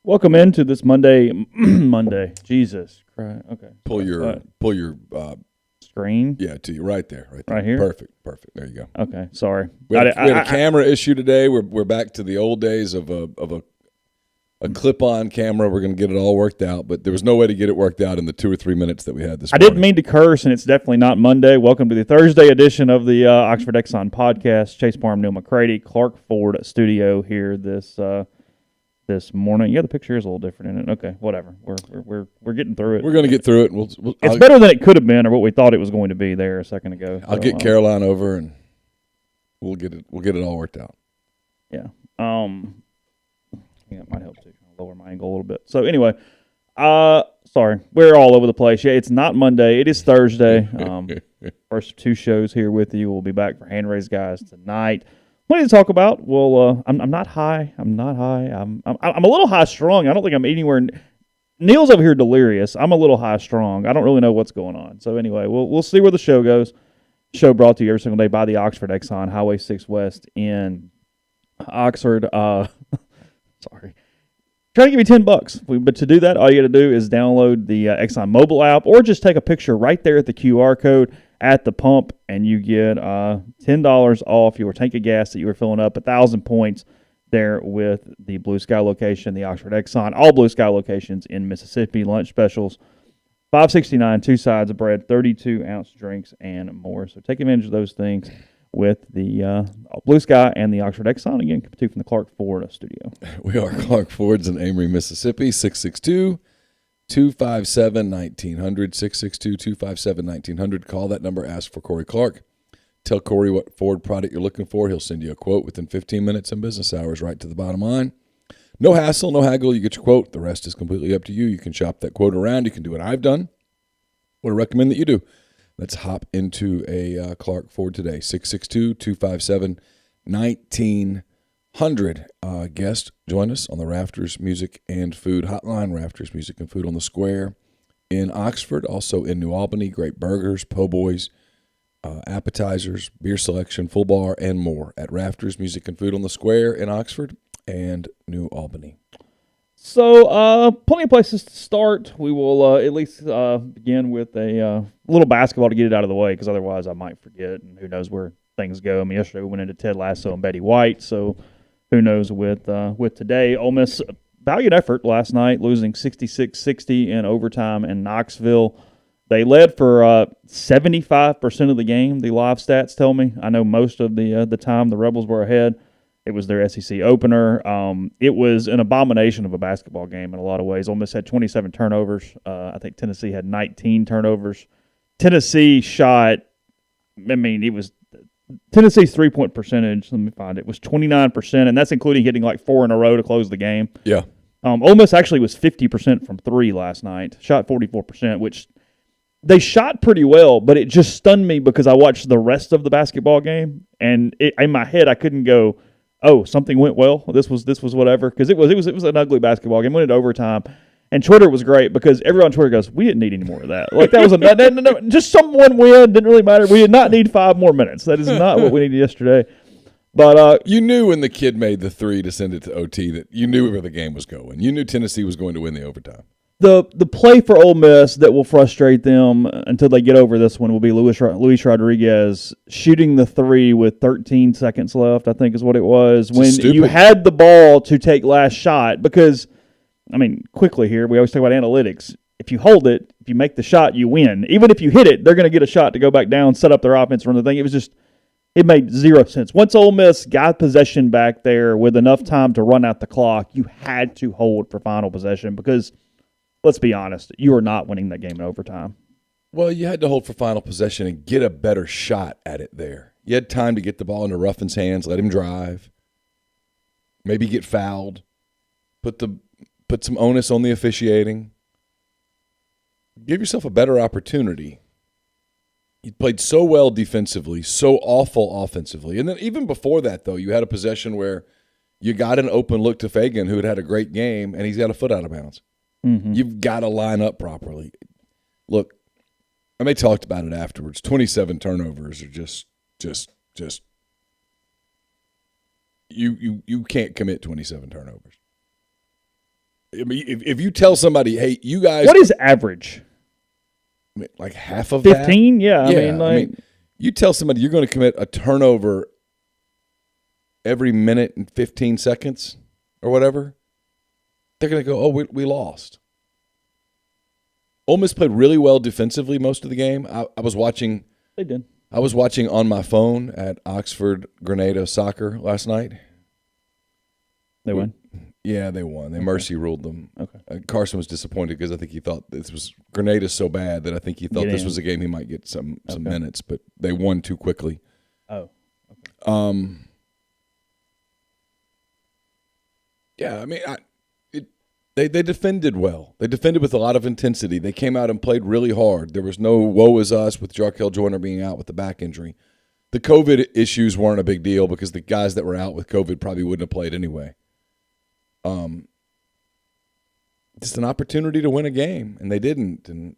Welcome into this Monday. Monday. Jesus Christ. Okay. Pull your screen. Yeah, to you right there. Right here? Perfect. There you go. Okay. Sorry. We had a camera issue today. We're back to the old days of a clip-on camera. We're going to get it all worked out, but there was no way to get it worked out in the 2 or 3 minutes that we had this morning. I didn't mean to curse, and it's definitely not Monday. Welcome to the Thursday edition of the Oxford Exxon Podcast. Chase Parham, Neal, McCready, Clark Ford studio here this morning. Yeah, the picture is a little different in it. Okay, whatever. We're getting through it. We're going to get through it. It's better than it could have been, or what we thought it was going to be there a second ago. I'll get Caroline over, and we'll get it all worked out. Yeah. Yeah, it might help too. I'll lower my angle a little bit. So anyway, sorry, we're all over the place. Yeah, it's not Monday. It is Thursday. First of two shows here with you. We'll be back for Hand Raised Guys tonight. What to talk about? Well, I'm not high. I'm a little high strung. I don't think I'm anywhere. Neal's over here delirious. I'm a little high strung. I don't really know what's going on. So anyway, we'll see where the show goes. Show brought to you every single day by the Oxford Exxon, Highway 6 West in Oxford. Sorry. Trying to give you $10. But to do that, all you got to do is download the Exxon mobile app or just take a picture right there at the QR code at the pump, and you get $10 off your tank of gas that you were filling up, 1,000 points there with the Blue Sky location, the Oxford Exxon, all Blue Sky locations in Mississippi, lunch specials, $5.69, 2 sides of bread, 32-ounce drinks, and more. So take advantage of those things with the Blue Sky and the Oxford Exxon. Again, coming to you from the Clark Ford studio. We are Clark Ford's in Amory, Mississippi, 662-257-1900, 662-257-1900. Call that number, ask for Corey Clark. Tell Corey what Ford product you're looking for. He'll send you a quote within 15 minutes and business hours, right to the bottom line. No hassle, no haggle. You get your quote. The rest is completely up to you. You can shop that quote around. You can do what I've done. What I recommend that you do. Let's hop into a Clark Ford today. 662-257-1900. Guest, join us on the Rafters Music and Food Hotline. Rafters Music and Food on the Square in Oxford. Also in New Albany. Great burgers, po' boys, appetizers, beer selection, full bar, and more at Rafters Music and Food on the Square in Oxford and New Albany. So, plenty of places to start. We will at least begin with a little basketball to get it out of the way, because otherwise I might forget, and who knows where things go. I mean, yesterday we went into Ted Lasso and Betty White, so who knows with today. Ole Miss, valiant effort last night, losing 66-60 in overtime in Knoxville. They led for 75% of the game, the live stats tell me. I know most of the time the Rebels were ahead. It was their SEC opener. It was an abomination of a basketball game in a lot of ways. Ole Miss had 27 turnovers. I think Tennessee had 19 turnovers. Tennessee shot, it was Tennessee's three-point percentage, let me find it, was 29%, and that's including hitting like 4 in a row to close the game. Yeah. Ole Miss actually was 50% from 3 last night, shot 44%, which they shot pretty well, but it just stunned me because I watched the rest of the basketball game, and in my head I couldn't go, oh, something went well. This was whatever, because it was an ugly basketball game. Went into overtime, and Twitter was great because everyone on Twitter goes, "We didn't need any more of that. Like that was no, just someone win didn't really matter. We did not need 5 more minutes. That is not what we needed yesterday." But you knew when the kid made the 3 to send it to OT that you knew where the game was going. You knew Tennessee was going to win the overtime. The play for Ole Miss that will frustrate them until they get over this one will be Luis Rodriguez shooting the 3 with 13 seconds left, I think is what it was, when you had the ball to take last shot. Because, quickly here, we always talk about analytics. If you hold it, if you make the shot, you win. Even if you hit it, they're going to get a shot to go back down, set up their offense, run the thing. It made zero sense. Once Ole Miss got possession back there with enough time to run out the clock, you had to hold for final possession because – let's be honest, you are not winning that game in overtime. Well, you had to hold for final possession and get a better shot at it there. You had time to get the ball into Ruffin's hands, let him drive, maybe get fouled, put some onus on the officiating. Give yourself a better opportunity. You played so well defensively, so awful offensively. And then even before that, though, you had a possession where you got an open look to Fagan, who had a great game, and he's got a foot out of bounds. Mm-hmm. You've got to line up properly. Look, and they talked about it afterwards. 27 turnovers are just you can't commit 27 turnovers. I mean, if you tell somebody, hey, you guys, what is average? like half of 15? that? Yeah, I mean, you tell somebody you're going to commit a turnover every minute and 15 seconds or whatever, they're going to go, oh, we lost. Ole Miss played really well defensively most of the game. I was watching. They did. I was watching on my phone at Oxford Grenada soccer last night. They won? Yeah, they won. They mercy ruled them. Okay. Carson was disappointed because I think he thought this was Grenada so bad that I think he thought this was a game he might get some minutes, but they won too quickly. Oh. Okay. Yeah, I mean, they defended well. They defended with a lot of intensity. They came out and played really hard. There was no woe is us with Jarkel Joyner being out with the back injury. The COVID issues weren't a big deal because the guys that were out with COVID probably wouldn't have played anyway. Just an opportunity to win a game, and they didn't, and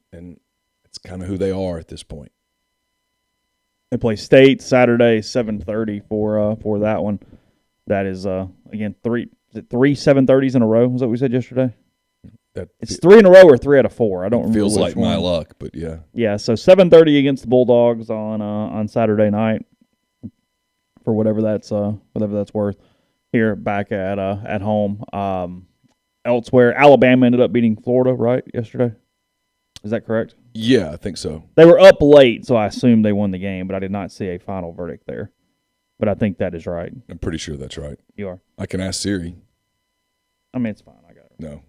it's kind of who they are at this point. They play State Saturday 7:30 for that one. That is again three 7:30s in a row. Was that what we said yesterday? It's 3 in a row or 3 out of 4. I don't remember. Feels like one. my luck, but yeah. Yeah, so 7:30 against the Bulldogs on Saturday night for whatever that's worth. Here back at home. Elsewhere, Alabama ended up beating Florida, right, yesterday? Is that correct? Yeah, I think so. They were up late, so I assumed they won the game, but I did not see a final verdict there. But I think that is right. I'm pretty sure that's right. You are? I can ask Siri. I mean, it's fine. I got it. No.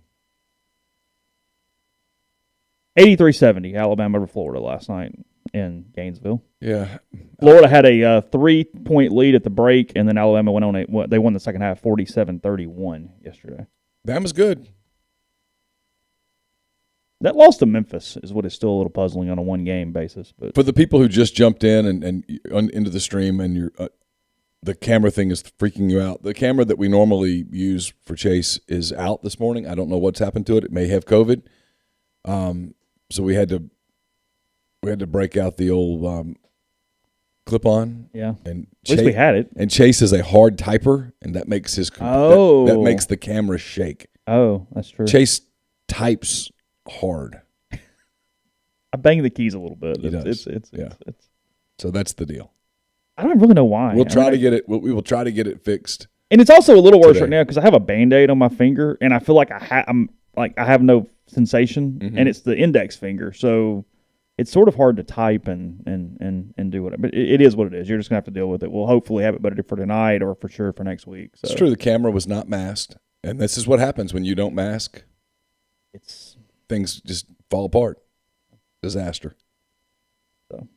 83-70, Alabama to Florida last night in Gainesville. Yeah. Florida had a 3-point lead at the break, and then Alabama went on they won the second half 47-31 yesterday. Bama's good. That loss to Memphis is what is still a little puzzling on a one-game basis. But for the people who just jumped in and into the stream and you're the camera thing is freaking you out. The camera that we normally use for Chase is out this morning. I don't know what's happened to it. It may have COVID. So we had to break out the old clip-on. Yeah. And at least we had it. And Chase is a hard typer, and that makes that makes the camera shake. Oh, that's true. Chase types hard. I bang the keys a little bit. He does. It's So that's the deal. I don't really know why. We'll try to get it. We will try to get it fixed. And it's also a little worse right now because I have a Band-Aid on my finger, and I feel like I have no sensation, and it's the index finger, so it's sort of hard to type and do whatever. But it is what it is. You're just gonna have to deal with it. We'll hopefully have it better for tonight or for sure for next week. So. It's true. The camera was not masked, and this is what happens when you don't mask. Things just fall apart. Disaster. So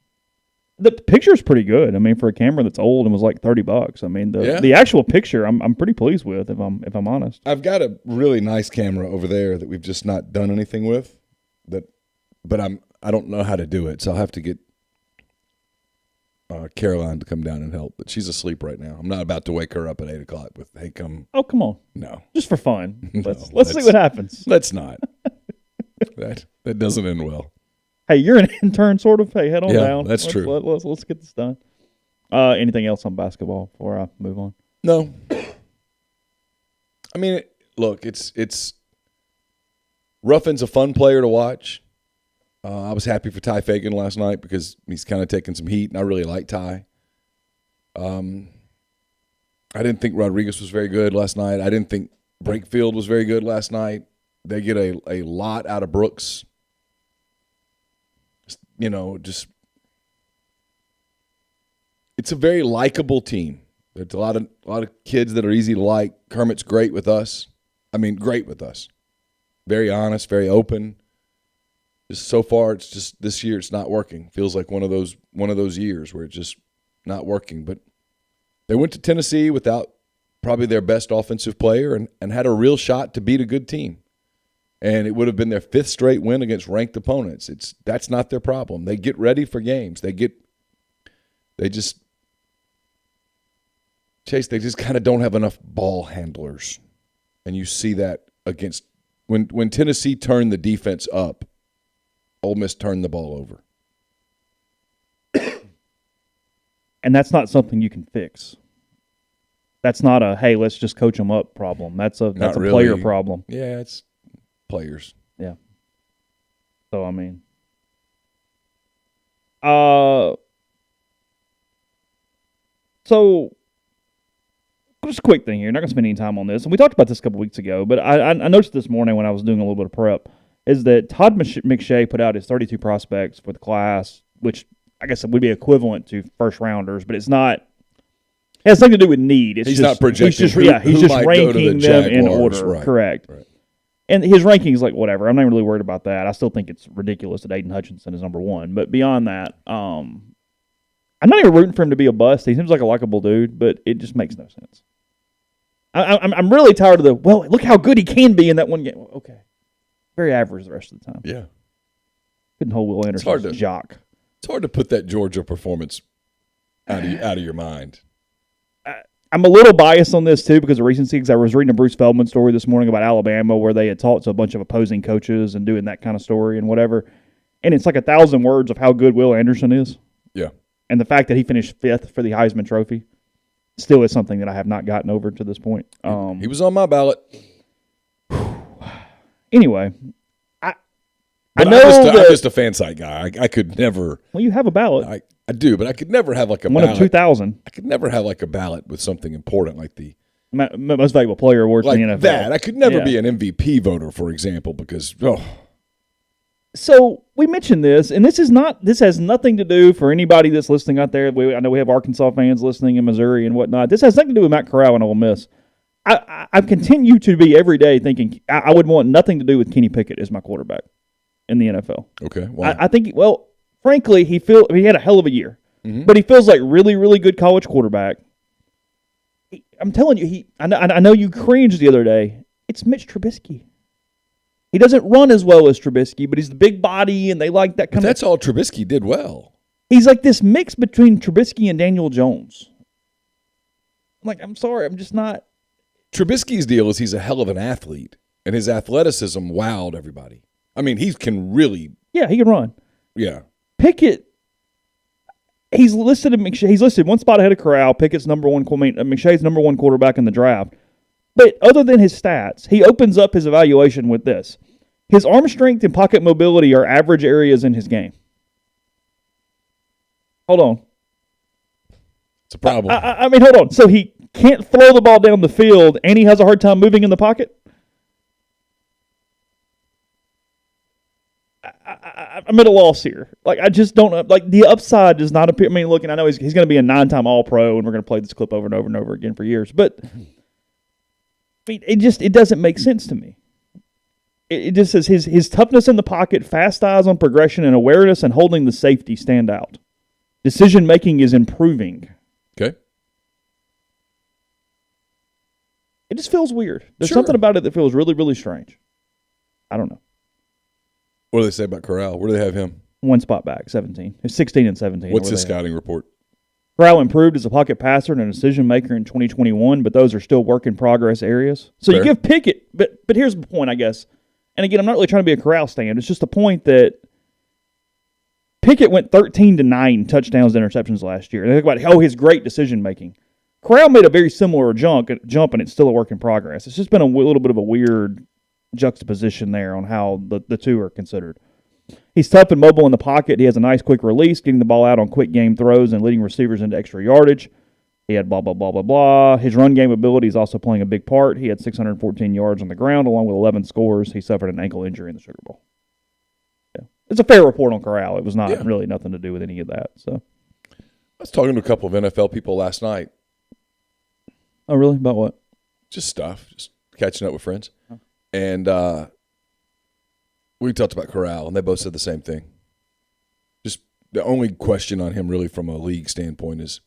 the picture's pretty good. I mean, for a camera that's old and was like $30. I mean, the actual picture I'm pretty pleased with if I'm honest. I've got a really nice camera over there that we've just not done anything with. But I don't know how to do it, so I'll have to get Caroline to come down and help. But she's asleep right now. I'm not about to wake her up at 8:00 with, "Hey, come." Oh, come on. No, just for fun. No, let's see what happens. Let's not. that doesn't end well. Hey, you're an intern, sort of. Hey, head on down. That's true. Let's get this done. Anything else on basketball before I move on? No. I mean, look, it's Ruffin's a fun player to watch. I was happy for Ty Fagan last night because he's kind of taking some heat, and I really like Ty. I didn't think Rodriguez was very good last night. I didn't think Brakefield was very good last night. They get a lot out of Brooks. Just it's a very likable team. There's a lot of kids that are easy to like. Kermit's great with us. Great with us. Very honest, very open. Just so far, it's just this year it's not working. Feels like one of those years where it's just not working. But they went to Tennessee without probably their best offensive player and had a real shot to beat a good team. And it would have been their 5th straight win against ranked opponents. That's not their problem. They get ready for games. They just kind of don't have enough ball handlers. And you see that against when Tennessee turned the defense up, Ole Miss turned the ball over. And that's not something you can fix. That's not a, hey, let's just coach them up problem. That's a player problem. Yeah, players. Yeah. So, I mean. So, just a quick thing here. Not going to spend any time on this. And we talked about this a couple weeks ago, but I noticed this morning when I was doing a little bit of prep is that Todd McShay put out his 32 prospects for the class, which I guess would be equivalent to first rounders, but it's not. It has nothing to do with need. It's he's just, not projecting. He's just ranking them in order. Right. Correct. Right. And his ranking is like whatever. I'm not really worried about that. I still think it's ridiculous that Aiden Hutchinson is number one. But beyond that, I'm not even rooting for him to be a bust. He seems like a likable dude, but it just makes no sense. I'm really tired of look how good he can be in that one game. Okay. Very average the rest of the time. Yeah. Couldn't hold Will Anderson's jock. It's hard to put that Georgia performance out of your mind. I'm a little biased on this, too, because of recency, because I was reading a Bruce Feldman story this morning about Alabama where they had talked to a bunch of opposing coaches and doing that kind of story and whatever. And it's like 1,000 words of how good Will Anderson is. Yeah. And the fact that he finished 5th for the Heisman Trophy still is something that I have not gotten over to this point. He was on my ballot. Anyway, I know I'm just a fan site guy. I could never. Well, you have a ballot. I do, but I could never have like a one ballot. of 2,000. I could never have like a ballot with something important like the most valuable player awards like in the NFL. That I could never be an MVP voter, for example, because So we mentioned this, and this has nothing to do for anybody that's listening out there. I know we have Arkansas fans listening in Missouri and whatnot. This has nothing to do with Matt Corral and Ole Miss. I continue to be every day thinking I would want nothing to do with Kenny Pickett as my quarterback in the NFL. Okay, why? I think frankly, he had a hell of a year, but he feels like really, really good college quarterback. I'm telling you, I know you cringed the other day. It's Mitch Trubisky. He doesn't run as well as Trubisky, but he's the big body, and they like that kind of. That's all Trubisky did well. He's like this mix between Trubisky and Daniel Jones. I'm sorry, I'm just not. Trubisky's deal is he's a hell of an athlete, and his athleticism wowed everybody. I mean, he can really. Yeah, he can run. Yeah. Pickett, he's listed one spot ahead of Corral. Pickett's McShay's number one quarterback in the draft. But other than his stats, he opens up his evaluation with this. His arm strength and pocket mobility are average areas in his game. Hold on. It's a problem. I mean, hold on. So he can't throw the ball down the field, and he has a hard time moving in the pocket? I'm at a loss here. I just don't know. The upside does not appear. I mean, look, and I know he's going to be a 9-time All-Pro, and we're going to play this clip over and over and over again for years. But it doesn't make sense to me. It just says his toughness in the pocket, fast eyes on progression, and awareness and holding the safety stand out. Decision-making is improving. Okay. It just feels weird. There's something about it that feels really, really strange. I don't know. What do they say about Corral? Where do they have him? One spot back, 17. He's 16 and 17. What's his scouting report? Corral improved as a pocket passer and a decision maker in 2021, but those are still work in progress areas. So Fair. You give Pickett, but here's the point, I guess. And again, I'm not really trying to be a Corral stand. It's just the point that Pickett went 13-9 touchdowns to interceptions last year. And they think about his great decision making. Corral made a very similar jump, and it's still a work in progress. It's just been a little bit of a weird juxtaposition there on how the two are considered. He's tough and mobile in the pocket. He has a nice quick release, getting the ball out on quick game throws and leading receivers into extra yardage. He had blah, blah, blah, blah, blah. His run game ability is also playing a big part. He had 614 yards on the ground along with 11 scores. He suffered an ankle injury in the Sugar Bowl. Yeah. It's a fair report on Corral. It was not really nothing to do with any of that. So, I was talking to a couple of NFL people last night. Oh, really? About what? Just stuff. Just catching up with friends. Huh. And we talked about Corral, and they both said the same thing. Just the only question on him really from a league standpoint is,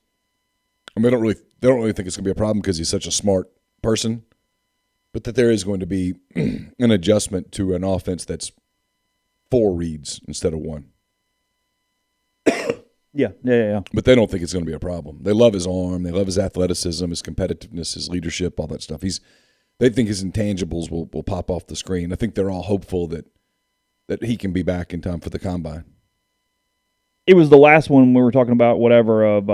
I mean, they don't really think it's going to be a problem because he's such a smart person, but that there is going to be an adjustment to an offense that's 4 reads instead of 1. Yeah. But they don't think it's going to be a problem. They love his arm. They love his athleticism, his competitiveness, his leadership, all that stuff. They think his intangibles will pop off the screen. I think they're all hopeful that he can be back in time for the combine. It was the last one we were talking about, whatever, of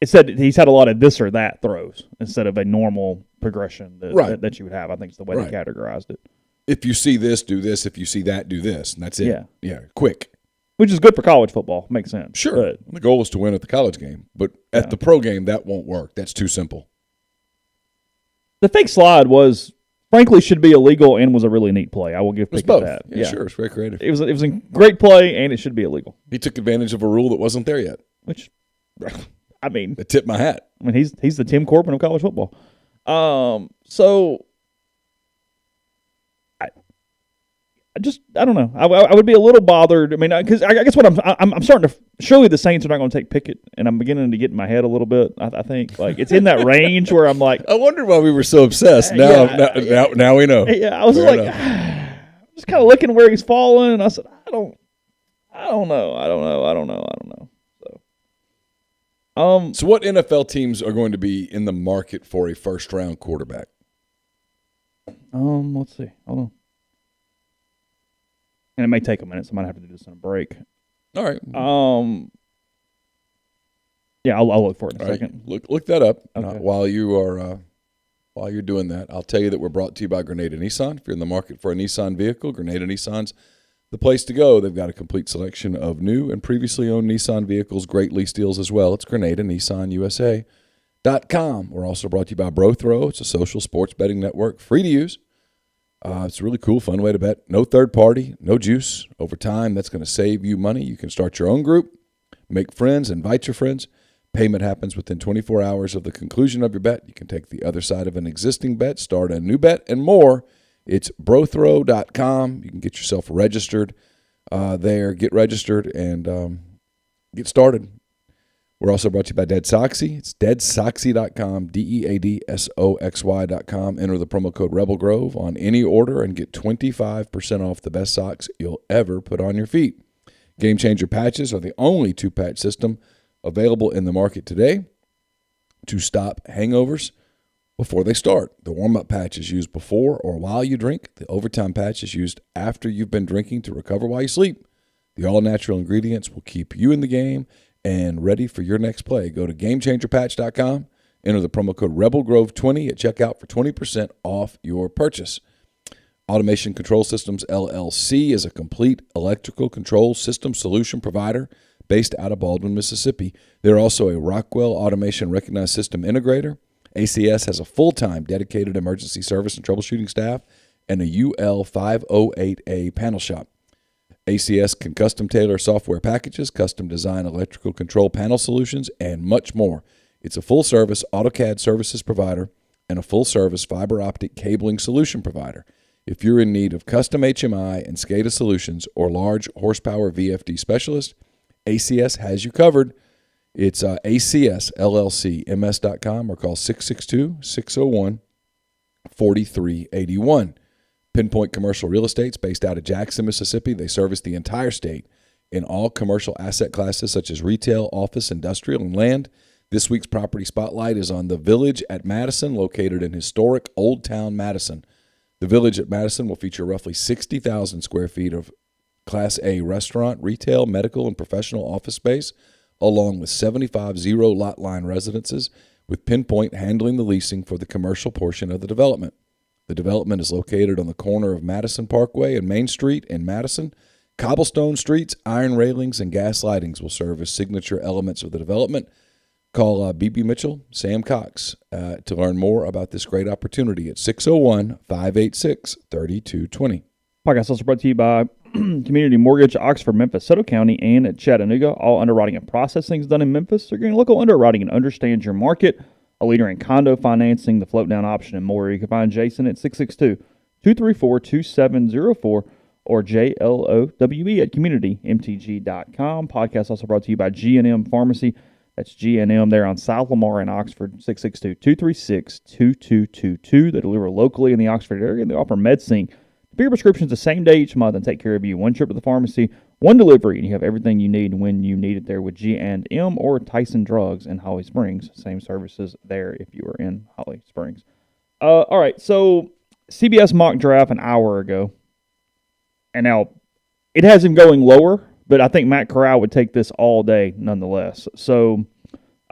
it said he's had a lot of this or that throws instead of a normal progression that you would have. I think it's the way they categorized it. If you see this, do this. If you see that, do this. And that's it. Yeah, quick. Which is good for college football. Makes sense. Sure. But the goal is to win at the college game. But at the pro game, that won't work. That's too simple. The fake slide frankly, should be illegal and was a really neat play. I will give Pickett that. Yeah, sure. It's very creative. It was a great play, and it should be illegal. He took advantage of a rule that wasn't there yet. Which, I mean, I tip my hat. I mean, he's the Tim Corbin of college football. So I don't know. I would be a little bothered. I mean, because I guess what I'm starting to surely the Saints are not going to take Pickett, and I'm beginning to get in my head a little bit. I think like it's in that range where I'm like, I wonder why we were so obsessed. Now we know. Yeah, I was just kind of looking where he's falling, and I said, I don't know. So what NFL teams are going to be in the market for a first-round quarterback? Let's see. Hold on. And it may take a minute, so I might have to do this on a break. All right. Yeah, I'll look for it in a second. Look that up. Okay. While you're doing that, I'll tell you that we're brought to you by Grenada Nissan. If you're in the market for a Nissan vehicle, Grenada Nissan's the place to go. They've got a complete selection of new and previously owned Nissan vehicles, great lease deals as well. It's GrenadaNissanUSA.com. We're also brought to you by BroThrow. It's a social sports betting network, free to use. It's a really cool, fun way to bet. No third party, no juice. Over time, that's going to save you money. You can start your own group, make friends, invite your friends. Payment happens within 24 hours of the conclusion of your bet. You can take the other side of an existing bet, start a new bet, and more. It's brothrow.com. You can get yourself registered there. Get registered and get started. We're also brought to you by Dead Soxy. It's deadsoxy.com, DEADSOXY.com. Enter the promo code Rebel Grove on any order and get 25% off the best socks you'll ever put on your feet. Game Changer patches are the only two-patch system available in the market today to stop hangovers before they start. The warm-up patch is used before or while you drink. The overtime patch is used after you've been drinking to recover while you sleep. The all-natural ingredients will keep you in the game and ready for your next play. Go to GameChangerPatch.com, enter the promo code RebelGrove20 at checkout for 20% off your purchase. Automation Control Systems, LLC, is a complete electrical control system solution provider based out of Baldwin, Mississippi. They're also a Rockwell Automation Recognized System Integrator. ACS has a full-time dedicated emergency service and troubleshooting staff and a UL 508A panel shop. ACS can custom tailor software packages, custom design electrical control panel solutions, and much more. It's a full-service AutoCAD services provider and a full-service fiber optic cabling solution provider. If you're in need of custom HMI and SCADA solutions or large horsepower VFD specialist, ACS has you covered. It's ACSLLCMS.com or call 662-601-4381. Pinpoint Commercial Real Estate's based out of Jackson, Mississippi. They service the entire state in all commercial asset classes such as retail, office, industrial, and land. This week's Property Spotlight is on the Village at Madison, located in historic Old Town Madison. The Village at Madison will feature roughly 60,000 square feet of Class A restaurant, retail, medical, and professional office space, along with 75 zero-lot line residences, with Pinpoint handling the leasing for the commercial portion of the development. The development is located on the corner of Madison Parkway and Main Street in Madison. Cobblestone streets, iron railings, and gas lightings will serve as signature elements of the development. Call B.B. Mitchell, Sam Cox, to learn more about this great opportunity at 601-586-3220. Podcast also brought to you by Community Mortgage, Oxford, Memphis, Soto County, and at Chattanooga. All underwriting and processing is done in Memphis. They're getting local underwriting and understands your market. A leader in condo financing, the float down option, and more. You can find Jason at 662-234-2704 or JLOWE at communitymtg.com. Podcast also brought to you by G&M Pharmacy. That's G&M there on South Lamar in Oxford, 662-236-2222. They deliver locally in the Oxford area, and they offer MedSync. Pick your prescriptions the same day each month and take care of you. One trip to the pharmacy, one delivery, and you have everything you need when you need it there with G&M or Tyson Drugs in Holly Springs. Same services there if you are in Holly Springs. All right, so CBS mock draft an hour ago, and now it has him going lower, but I think Matt Corral would take this all day nonetheless. So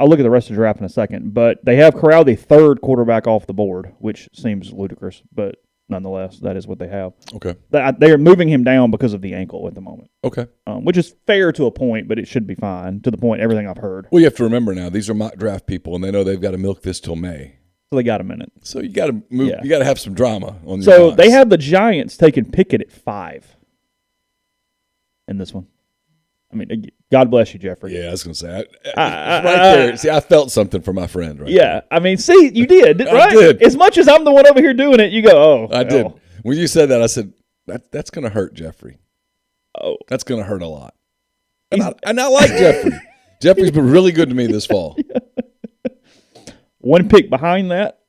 I'll look at the rest of the draft in a second. But they have Corral, the third quarterback off the board, which seems ludicrous, but nonetheless, that is what they have. Okay. They are moving him down because of the ankle at the moment. Okay. Which is fair to a point, but it should be fine to the point everything I've heard. Well, you have to remember now, these are mock draft people, and they know they've got to milk this till May. So they got a minute. So you got to move. Yeah. You got to have some drama on your So box. they have the Giants taking Pickett at 5 in this one. I mean, God bless you, Jeffrey. Yeah, I was going to say. Right there. See, I felt something for my friend right there. I mean, see, you did, right? I did. As much as I'm the one over here doing it, you go, oh. I did. When you said that, I said, that's going to hurt Jeffrey. Oh. That's going to hurt a lot. And I like Jeffrey. Jeffrey's been really good to me this fall. One pick behind that,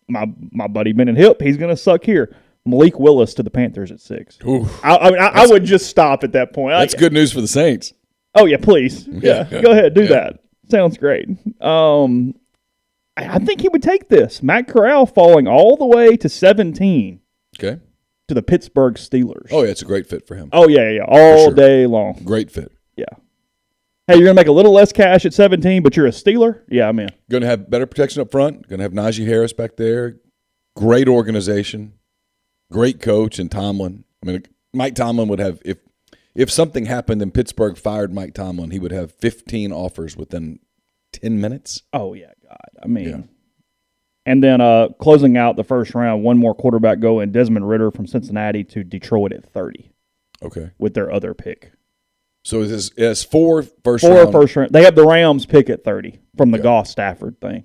my buddy Bennett Hip, he's going to suck here. Malik Willis to the Panthers at 6. I would just stop at that point. That's good news for the Saints. Oh, yeah, please. Yeah. Go ahead, do that. Sounds great. I think he would take this. Matt Corral falling all the way to 17. Okay. To the Pittsburgh Steelers. Oh, yeah, it's a great fit for him. Oh, yeah. All day long. Great fit. Yeah. Hey, you're going to make a little less cash at 17, but you're a Steeler? Yeah, I'm in. Going to have better protection up front. Going to have Najee Harris back there. Great organization. Great coach and Tomlin. I mean, Mike Tomlin would have, if something happened and Pittsburgh fired Mike Tomlin, he would have 15 offers within 10 minutes. Oh, yeah, God. I mean, and then closing out the first round, one more quarterback going, Desmond Ridder from Cincinnati to Detroit at 30. Okay. With their other pick. So it's 4 first round. 4 round. First round. They have the Rams pick at 30 from the Goff Stafford thing.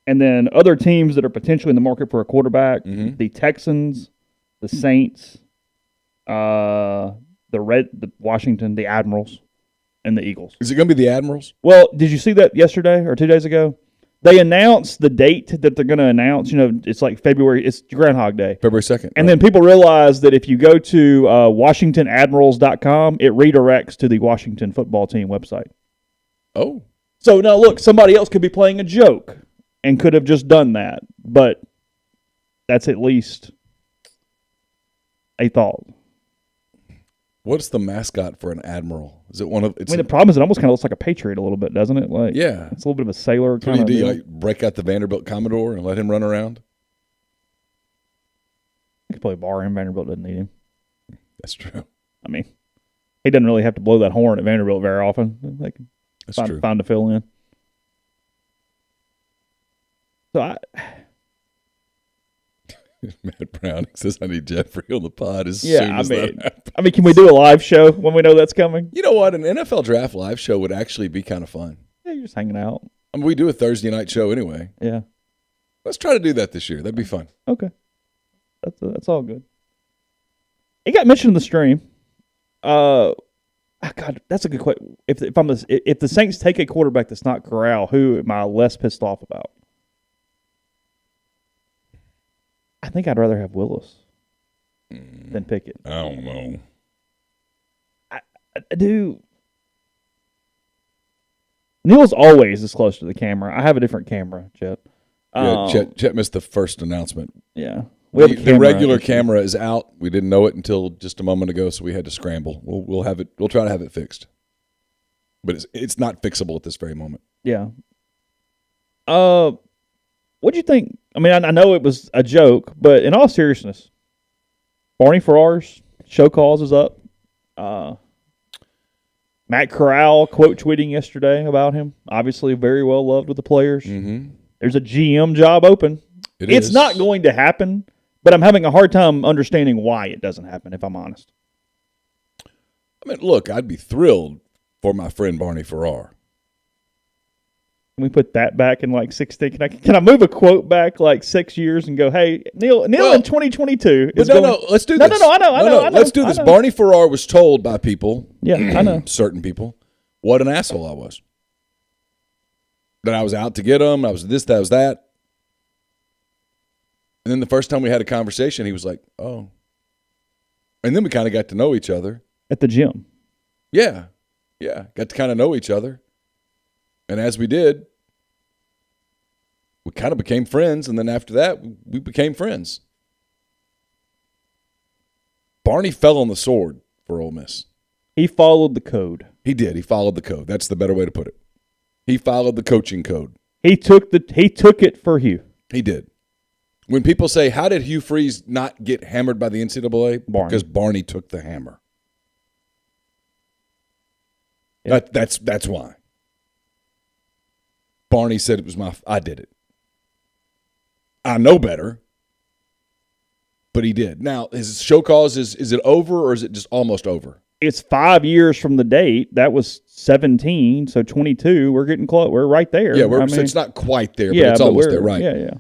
And then other teams that are potentially in the market for a quarterback, the Texans, the Saints, the Washington, the Admirals, and the Eagles. Is it going to be the Admirals? Well, did you see that yesterday or 2 days ago? They announced the date that they're going to announce. You know, it's like February. It's Groundhog Day. February 2nd. And then people realize that if you go to WashingtonAdmirals.com, it redirects to the Washington football team website. Oh. So, now, look, somebody else could be playing a joke and could have just done that. But that's at least a thought. What's the mascot for an admiral? Is it one of? The problem is it almost kind of looks like a patriot a little bit, doesn't it? Like, yeah, it's a little bit of a sailor kind of. What do you do? Like break out the Vanderbilt Commodore and let him run around? You could play Parham. Vanderbilt doesn't need him. That's true. I mean, he doesn't really have to blow that horn at Vanderbilt very often. They can find to fill in. So Matt Brown says, I need Jeffrey on the pod as soon as that happens. I mean, can we do a live show when we know that's coming? You know what? An NFL draft live show would actually be kind of fun. Yeah, you're just hanging out. I mean, we do a Thursday night show anyway. Yeah. Let's try to do that this year. That'd be fun. Okay. That's all good. It got mentioned in the stream. God, that's a good question. If the Saints take a quarterback that's not Corral, who am I less pissed off about? I think I'd rather have Willis than Pickett. I don't know. I do. Neal's always this close to the camera. I have a different camera, Chet. Chet missed the first announcement. Yeah. The regular camera is out. We didn't know it until just a moment ago, so we had to scramble. We'll have it. We'll try to have it fixed, but it's not fixable at this very moment. Yeah. What do you think? I mean, I know it was a joke, but in all seriousness, Barney Farrar's show cause is up. Matt Corral quote tweeting yesterday about him. Obviously, very well loved with the players. Mm-hmm. There's a GM job open. It's not going to happen, but I'm having a hard time understanding why it doesn't happen, if I'm honest. I mean, look, I'd be thrilled for my friend Barney Farrar. Can we put that back in like 16? Can I move a quote back like 6 years and go, hey, Neal in 2022 is No, let's do this. No, I know. Let's do this. Barney Farrar was told by people, I know, certain people, what an asshole I was. That I was out to get him. I was this, that was that. And then the first time we had a conversation, he was like, oh. And then we kind of got to know each other. At the gym. Yeah. Got to kind of know each other. And as we did, we kind of became friends. And then after that, we became friends. Barney fell on the sword for Ole Miss. He followed the code. He did. He followed the code. That's the better way to put it. He followed the coaching code. He took it for Hugh. He did. When people say, how did Hugh Freeze not get hammered by the NCAA? Because Barney took the hammer. Yeah. That's why. Barney said it was I did it. I know better, but he did. Now, his show cause, is it over or is it just almost over? It's 5 years from the date. That was 17, so 22. We're getting close. We're right there. Yeah, so it's not quite there, but it's almost there, right? Yeah.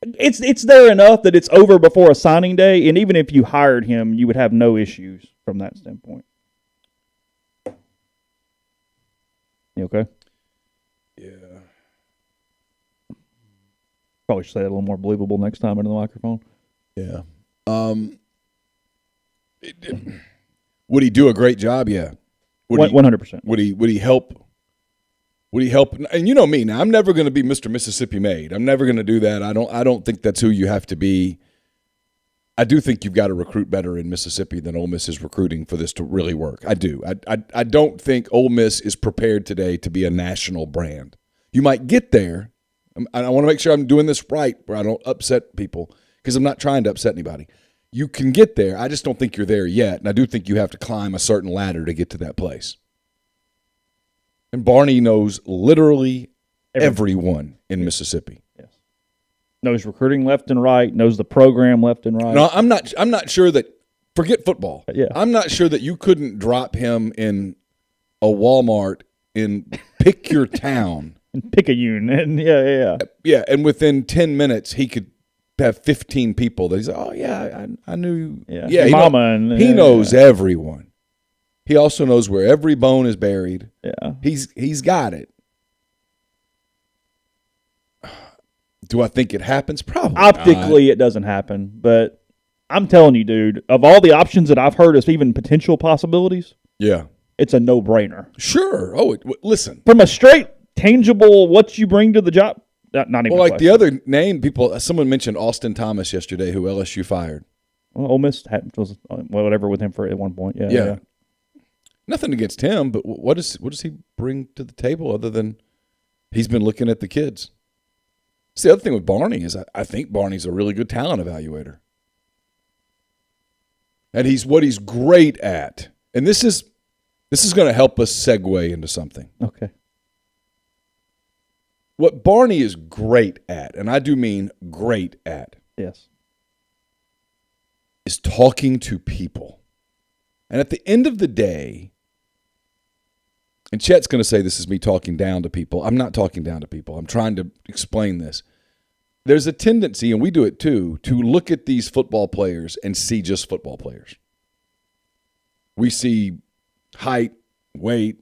It's there enough that it's over before a signing day, and even if you hired him, you would have no issues from that standpoint. You okay? Yeah. Probably should say that a little more believable next time into the microphone. Yeah. Would he do a great job? Yeah. 100%. Would he help? Would he help? And you know me now. I'm never going to be Mr. Mississippi Made. I'm never going to do that. I don't think that's who you have to be. I do think you've got to recruit better in Mississippi than Ole Miss is recruiting for this to really work. I do. I don't think Ole Miss is prepared today to be a national brand. You might get there. I want to make sure I'm doing this right where I don't upset people because I'm not trying to upset anybody. You can get there. I just don't think you're there yet, and I do think you have to climb a certain ladder to get to that place. And Barney knows literally everyone in Mississippi. Yes. Knows recruiting left and right, knows the program left and right. No, I'm not sure that – forget football. Yeah. I'm not sure that you couldn't drop him in a Walmart in pick your town. Picayune, and yeah. Yeah, and within 10 minutes, he could have 15 people that he's like, oh, yeah, I knew. Yeah, he knows everyone. He also knows where every bone is buried. Yeah. He's got it. Do I think it happens? Probably Optically, not. It doesn't happen, but I'm telling you, dude, of all the options that I've heard as even potential possibilities, it's a no-brainer. Sure. Oh, listen. From a straight tangible what you bring to the job, not even. Well, like the other name someone mentioned Austin Thomas yesterday, who LSU fired. Well, Ole Miss was whatever with him for at one point. Yeah. Nothing against him, but what does he bring to the table other than he's been looking at the kids? See, the other thing with Barney is I think Barney's a really good talent evaluator, and he's great at. And this is going to help us segue into something. Okay. What Barney is great at, and I do mean great at, yes, is talking to people. And at the end of the day, and Chet's going to say this is me talking down to people. I'm not talking down to people. I'm trying to explain this. There's a tendency, and we do it too, to look at these football players and see just football players. We see height, weight,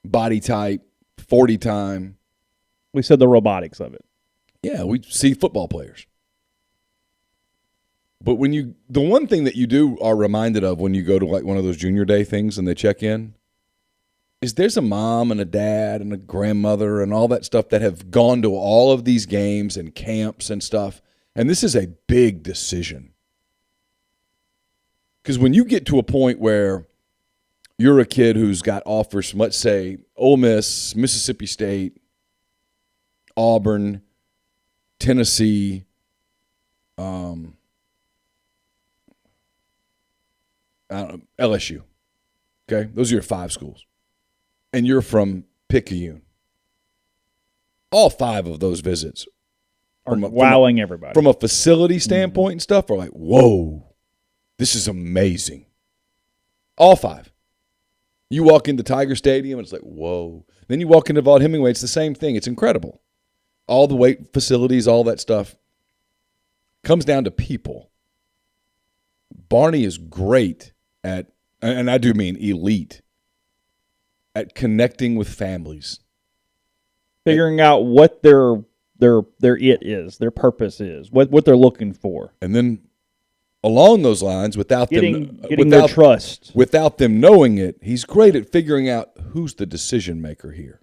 body type, 40 time. We said the robotics of it. Yeah, we see football players. But the one thing that you are reminded of when you go to like one of those junior day things and they check in is there's a mom and a dad and a grandmother and all that stuff that have gone to all of these games and camps and stuff. And this is a big decision. Because when you get to a point where you're a kid who's got offers from, let's say, Ole Miss, Mississippi State, Auburn, Tennessee, LSU. Okay, those are your 5 schools, and you're from Picayune. All 5 of those visits are wowing everybody. From a facility standpoint and stuff, are like, whoa, this is amazing. All 5. You walk into Tiger Stadium, and it's like, whoa. Then you walk into Vaught Hemingway, it's the same thing. It's incredible. All the weight facilities, all that stuff comes down to people. Barney is great at, and I do mean elite, at connecting with families. Figuring out what their it is, their purpose is, what they're looking for. And then along those lines, getting their trust. Without them knowing it, he's great at figuring out who's the decision maker here.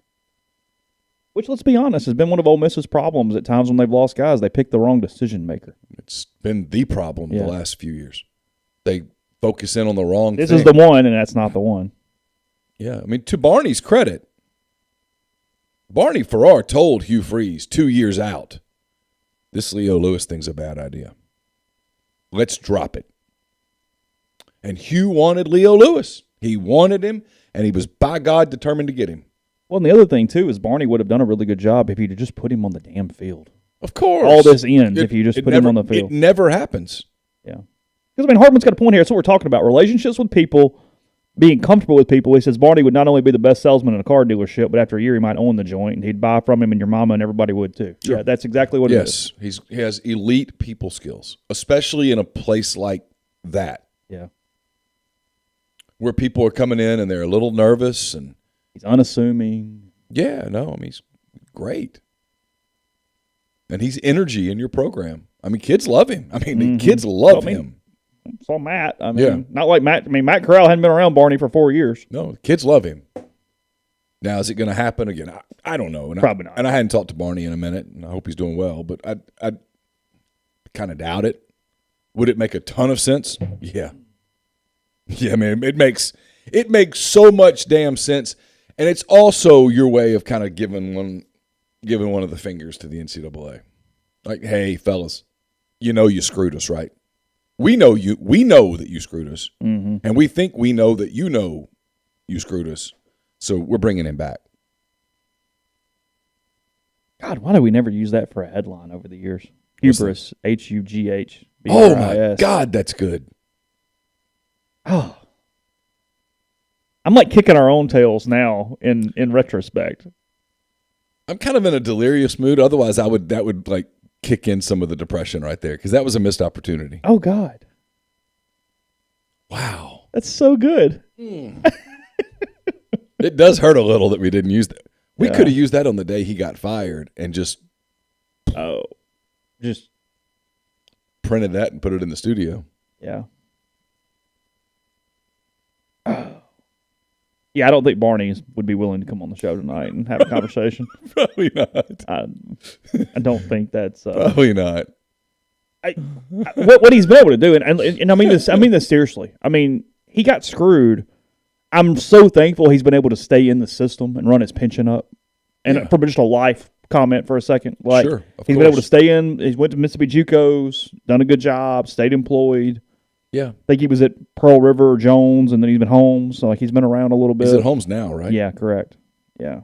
Which, let's be honest, has been one of Ole Miss's problems at times when they've lost guys. They pick the wrong decision maker. It's been the problem the last few years. They focus in on the wrong thing. This is the one, and that's not the one. Yeah, I mean, to Barney's credit, Barney Farrar told Hugh Freeze 2 years out, this Leo Lewis thing's a bad idea. Let's drop it. And Hugh wanted Leo Lewis. He wanted him, and he was, by God, determined to get him. Well, and the other thing, too, is Barney would have done a really good job if he'd just put him on the damn field. Of course. All this ends if you just put him on the field. It never happens. Yeah. Because, Hartman's got a point here. That's what we're talking about. Relationships with people, being comfortable with people. He says Barney would not only be the best salesman in a car dealership, but after a year he might own the joint, and he'd buy from him, and your mama and everybody would, too. Sure. Yeah, that's exactly what it is. Yes, he has elite people skills, especially in a place like that. Yeah. Where people are coming in and they're a little nervous. And he's unassuming. Yeah, no, he's great. And he's energy in your program. Kids love him. Kids love him. Saw Matt. Not like Matt. Matt Corral hadn't been around Barney for 4 years. No, kids love him. Now, is it going to happen again? I don't know. Probably not. And I hadn't talked to Barney in a minute, and I hope he's doing well, but I kind of doubt it. Would it make a ton of sense? Yeah. Yeah, it makes so much damn sense, and it's also your way of kind of giving one of the fingers to the NCAA. Like, hey, fellas, you screwed us, right? We know that you screwed us, and we think we know that you screwed us, so we're bringing him back. God, why do we never use that for a headline over the years? Hubris, Hughbris. Oh, my God, that's good. Oh, I'm like kicking our own tails now in retrospect. I'm kind of in a delirious mood. Otherwise, that would like kick in some of the depression right there because that was a missed opportunity. Oh God! Wow, that's so good. It does hurt a little that we didn't use that. We could have used that on the day he got fired and just printed that and put it in the studio. Yeah. Yeah, I don't think Barney would be willing to come on the show tonight and have a conversation. Probably not. I don't think that's probably not. What he's been able to do, and I mean this seriously. He got screwed. I'm so thankful he's been able to stay in the system and run his pension up. And from just a life comment for a second, sure, he's been able to stay in. He went to Mississippi JUCOs, done a good job, stayed employed. Yeah. I think he was at Pearl River or Jones, and then he's been home. So, he's been around a little bit. He's at Holmes now, right? Yeah, correct. Yeah.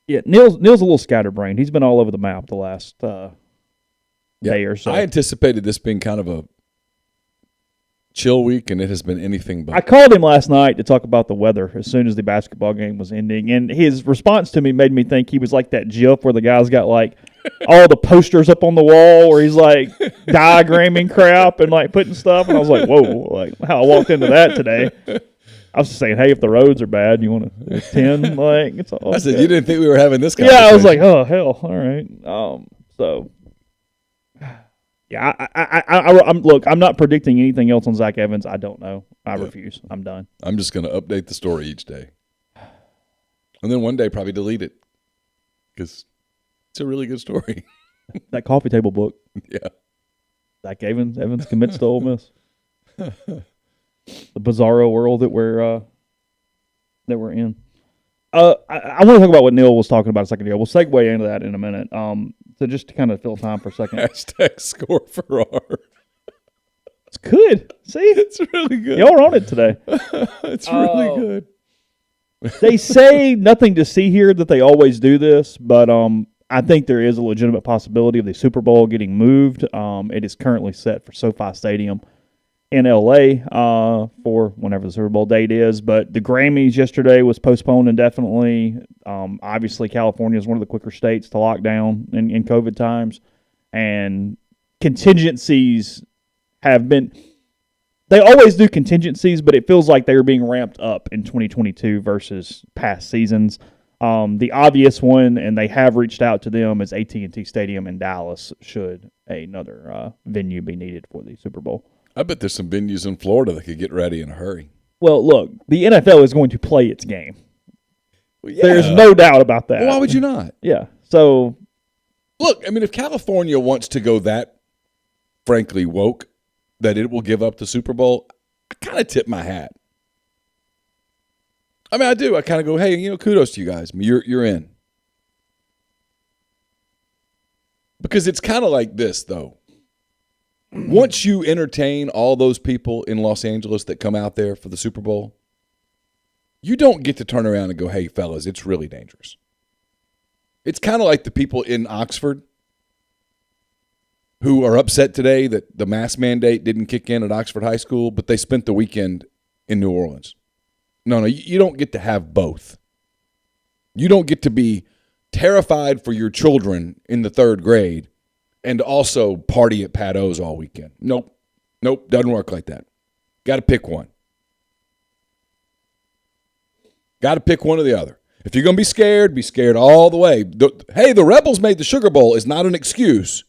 Yeah, Neal's a little scatterbrained. He's been all over the map the last day or so. I anticipated this being kind of a chill week, and it has been anything but. I called him last night to talk about the weather as soon as the basketball game was ending, and his response to me made me think he was like that GIF where the guy's got all the posters up on the wall where he's diagramming crap and putting stuff, and I was like, whoa, how I walked into that today. I was just saying, hey, if the roads are bad, you want to attend? It's all I said, you didn't think we were having this conversation. Yeah, I was like, oh, hell, all right. So, yeah, I'm not predicting anything else on Zach Evans. I don't know. I refuse. I'm done. I'm just going to update the story each day. And then one day probably delete it because it's a really good story. That coffee table book. Yeah. Zach Evans commits to Ole Miss. The bizarro world that we're in. I want to talk about what Neal was talking about a second ago. We'll segue into that in a minute. So just to kind of fill time for a second. Hashtag score for R. It's good. See? It's really good. Y'all are on it today. It's really good. They say nothing to see here that they always do this, but I think there is a legitimate possibility of the Super Bowl getting moved. It is currently set for SoFi Stadium in L.A. For whenever the Super Bowl date is, but the Grammys yesterday was postponed indefinitely. Obviously, California is one of the quicker states to lock down in COVID times, and contingencies have been – they always do contingencies, but it feels like they are being ramped up in 2022 versus past seasons. The obvious one, and they have reached out to them, is AT&T Stadium in Dallas should another venue be needed for the Super Bowl. I bet there's some venues in Florida that could get ready in a hurry. Well, look, the NFL is going to play its game. Well, yeah. There's no doubt about that. Well, why would you not? Yeah. So, look, if California wants to go that, frankly, woke, that it will give up the Super Bowl, I kind of tip my hat. I mean, I do. I kind of go, hey, kudos to you guys. You're in. Because it's kind of like this, though. Once you entertain all those people in Los Angeles that come out there for the Super Bowl, you don't get to turn around and go, hey, fellas, it's really dangerous. It's kind of like the people in Oxford who are upset today that the mask mandate didn't kick in at Oxford High School, but they spent the weekend in New Orleans. No, you don't get to have both. You don't get to be terrified for your children in the 3rd grade and also party at Pat O's all weekend. Nope, doesn't work like that. Got to pick one. Got to pick one or the other. If you're going to be scared all the way. The Rebels made the Sugar Bowl is not an excuse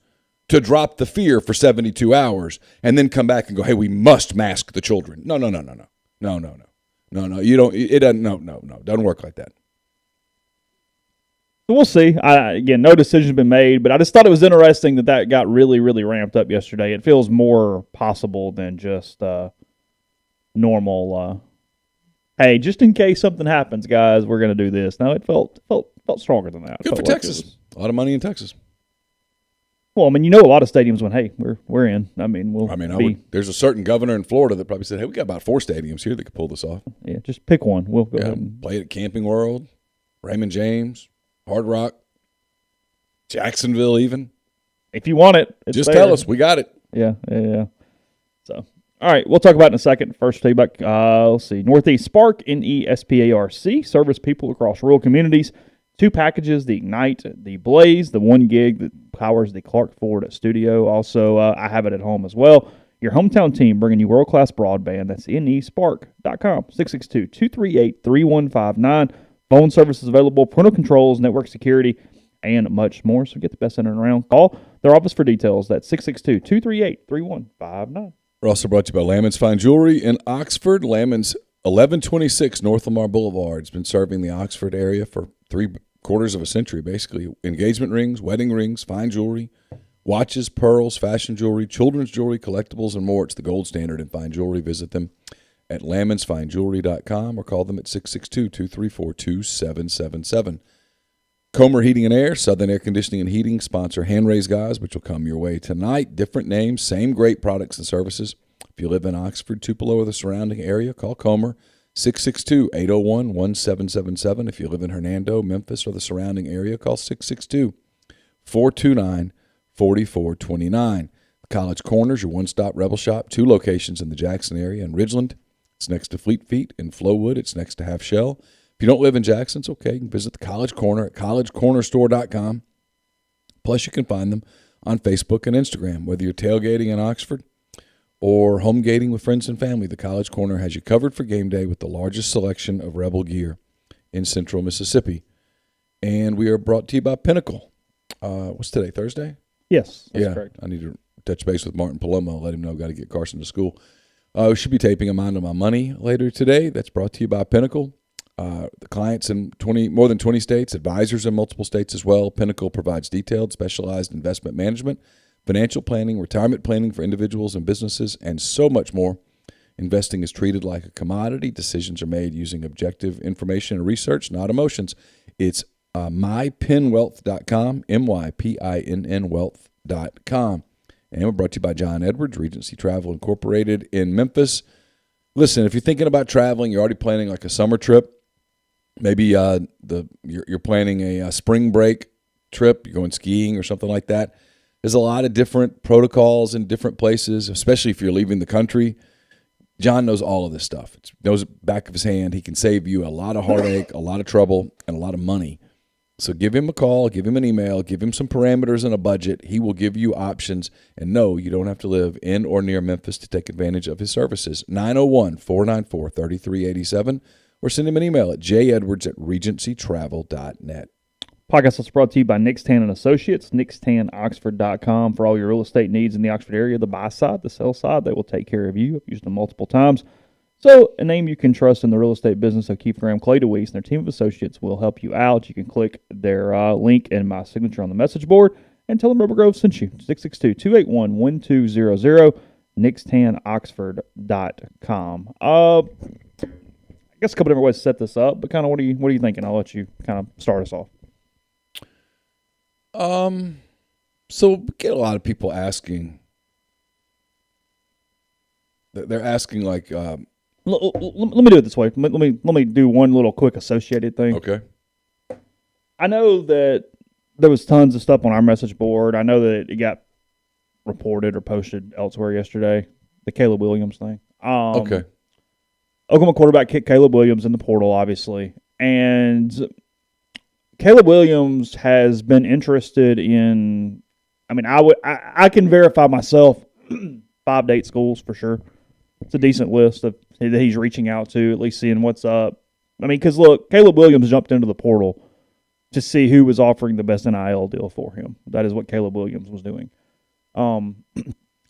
to drop the fear for 72 hours and then come back and go, hey, we must mask the children. No. You don't. It doesn't. No. Doesn't work like that. So we'll see. Again, no decision's been made, but I just thought it was interesting that got really, really ramped up yesterday. It feels more possible than just normal. Hey, just in case something happens, guys, we're going to do this. No, it felt stronger than that. Good for Texas. A lot of money in Texas. Well, I mean, a lot of stadiums went, hey, we're in. I mean, there's a certain governor in Florida that probably said, hey, we got about 4 stadiums here that could pull this off. Yeah, just pick one. We'll go ahead and play it at Camping World, Raymond James, Hard Rock, Jacksonville even. If you want it, just tell us. We got it. Yeah. So, all right, we'll talk about it in a second. First, tell you about, let's see, Northeast Spark, NESPARC, service people across rural communities. 2 packages, the Ignite, the Blaze, the 1 gig that powers the Clark Ford studio. Also, I have it at home as well. Your hometown team bringing you world-class broadband. That's nespark.com, 662-238-3159. Phone services available, parental controls, network security, and much more. So get the best internet around. Call their office for details. That's 662-238-3159. We're also brought to you by Lammons Fine Jewelry in Oxford. Lammons, 1126 North Lamar Boulevard. It's been serving the Oxford area for 3/4 of a century, basically. Engagement rings, wedding rings, fine jewelry, watches, pearls, fashion jewelry, children's jewelry, collectibles, and more. It's the gold standard in fine jewelry. Visit them at lammonsfinejewelry.com or call them at 662-234-2777. Comer Heating and Air, Southern Air Conditioning and Heating, sponsor Hand Raised Guys, which will come your way tonight. Different names, same great products and services. If you live in Oxford, Tupelo, or the surrounding area, call Comer, 662-801-1777. If you live in Hernando, Memphis, or the surrounding area, call 662-429-4429. College Corners, your one-stop Rebel shop, 2 locations in the Jackson area and Ridgeland. It's next to Fleet Feet. In Flowood, it's next to Half Shell. If you don't live in Jackson, it's okay. You can visit the College Corner at collegecornerstore.com. Plus, you can find them on Facebook and Instagram. Whether you're tailgating in Oxford or home gating with friends and family, the College Corner has you covered for game day with the largest selection of Rebel gear in central Mississippi. And we are brought to you by Pinnacle. What's today, Thursday? Yes, that's correct. I need to touch base with Martin Palomo, let him know I've got to get Carson to school. We should be taping a Mind on My Money later today. That's brought to you by Pinnacle. The clients in more than 20 states, advisors in multiple states as well. Pinnacle provides detailed, specialized investment management, financial planning, retirement planning for individuals and businesses, and so much more. Investing is treated like a commodity. Decisions are made using objective information and research, not emotions. It's mypinwealth.com, MYPINN wealth.com. And we're brought to you by John Edwards, Regency Travel Incorporated in Memphis. Listen, if you're thinking about traveling, you're already planning like a summer trip. Maybe you're planning a spring break trip. You're going skiing or something like that. There's a lot of different protocols in different places, especially if you're leaving the country. John knows all of this stuff. He knows it back of his hand. He can save you a lot of heartache, a lot of trouble, and a lot of money. So give him a call, give him an email, give him some parameters and a budget. He will give you options. And no, you don't have to live in or near Memphis to take advantage of his services. 901-494-3387 or send him an email at jedwards@regencytravel.net. Podcast is brought to you by Nick Tan & Associates, nickstanoxford.com for all your real estate needs in the Oxford area, the buy side, the sell side. They will take care of you. I've used them multiple times. So a name you can trust in the real estate business of Keith Graham, Clay DeWeese, and their team of associates will help you out. You can click their link in my signature on the message board and tell them Rubber Grove sent you. 662-281-1200, nickstanoxford.com. guess a couple different ways to set this up, but kind of what are you thinking? I'll let you kind of start us off. So we get a lot of people asking. They're asking like, let me do it this way. Let me do one little quick associated thing. Okay. I know that there was tons of stuff on our message board. I know that it got reported or posted elsewhere yesterday. The Caleb Williams thing. Okay. Oklahoma quarterback kicked Caleb Williams in the portal, obviously, and Caleb Williams has been interested in. I mean, I can verify myself 5 to 8 schools for sure. It's a decent list that he's reaching out to, at least seeing what's up. I mean, because look, Caleb Williams jumped into the portal to see who was offering the best NIL deal for him. That is what Caleb Williams was doing.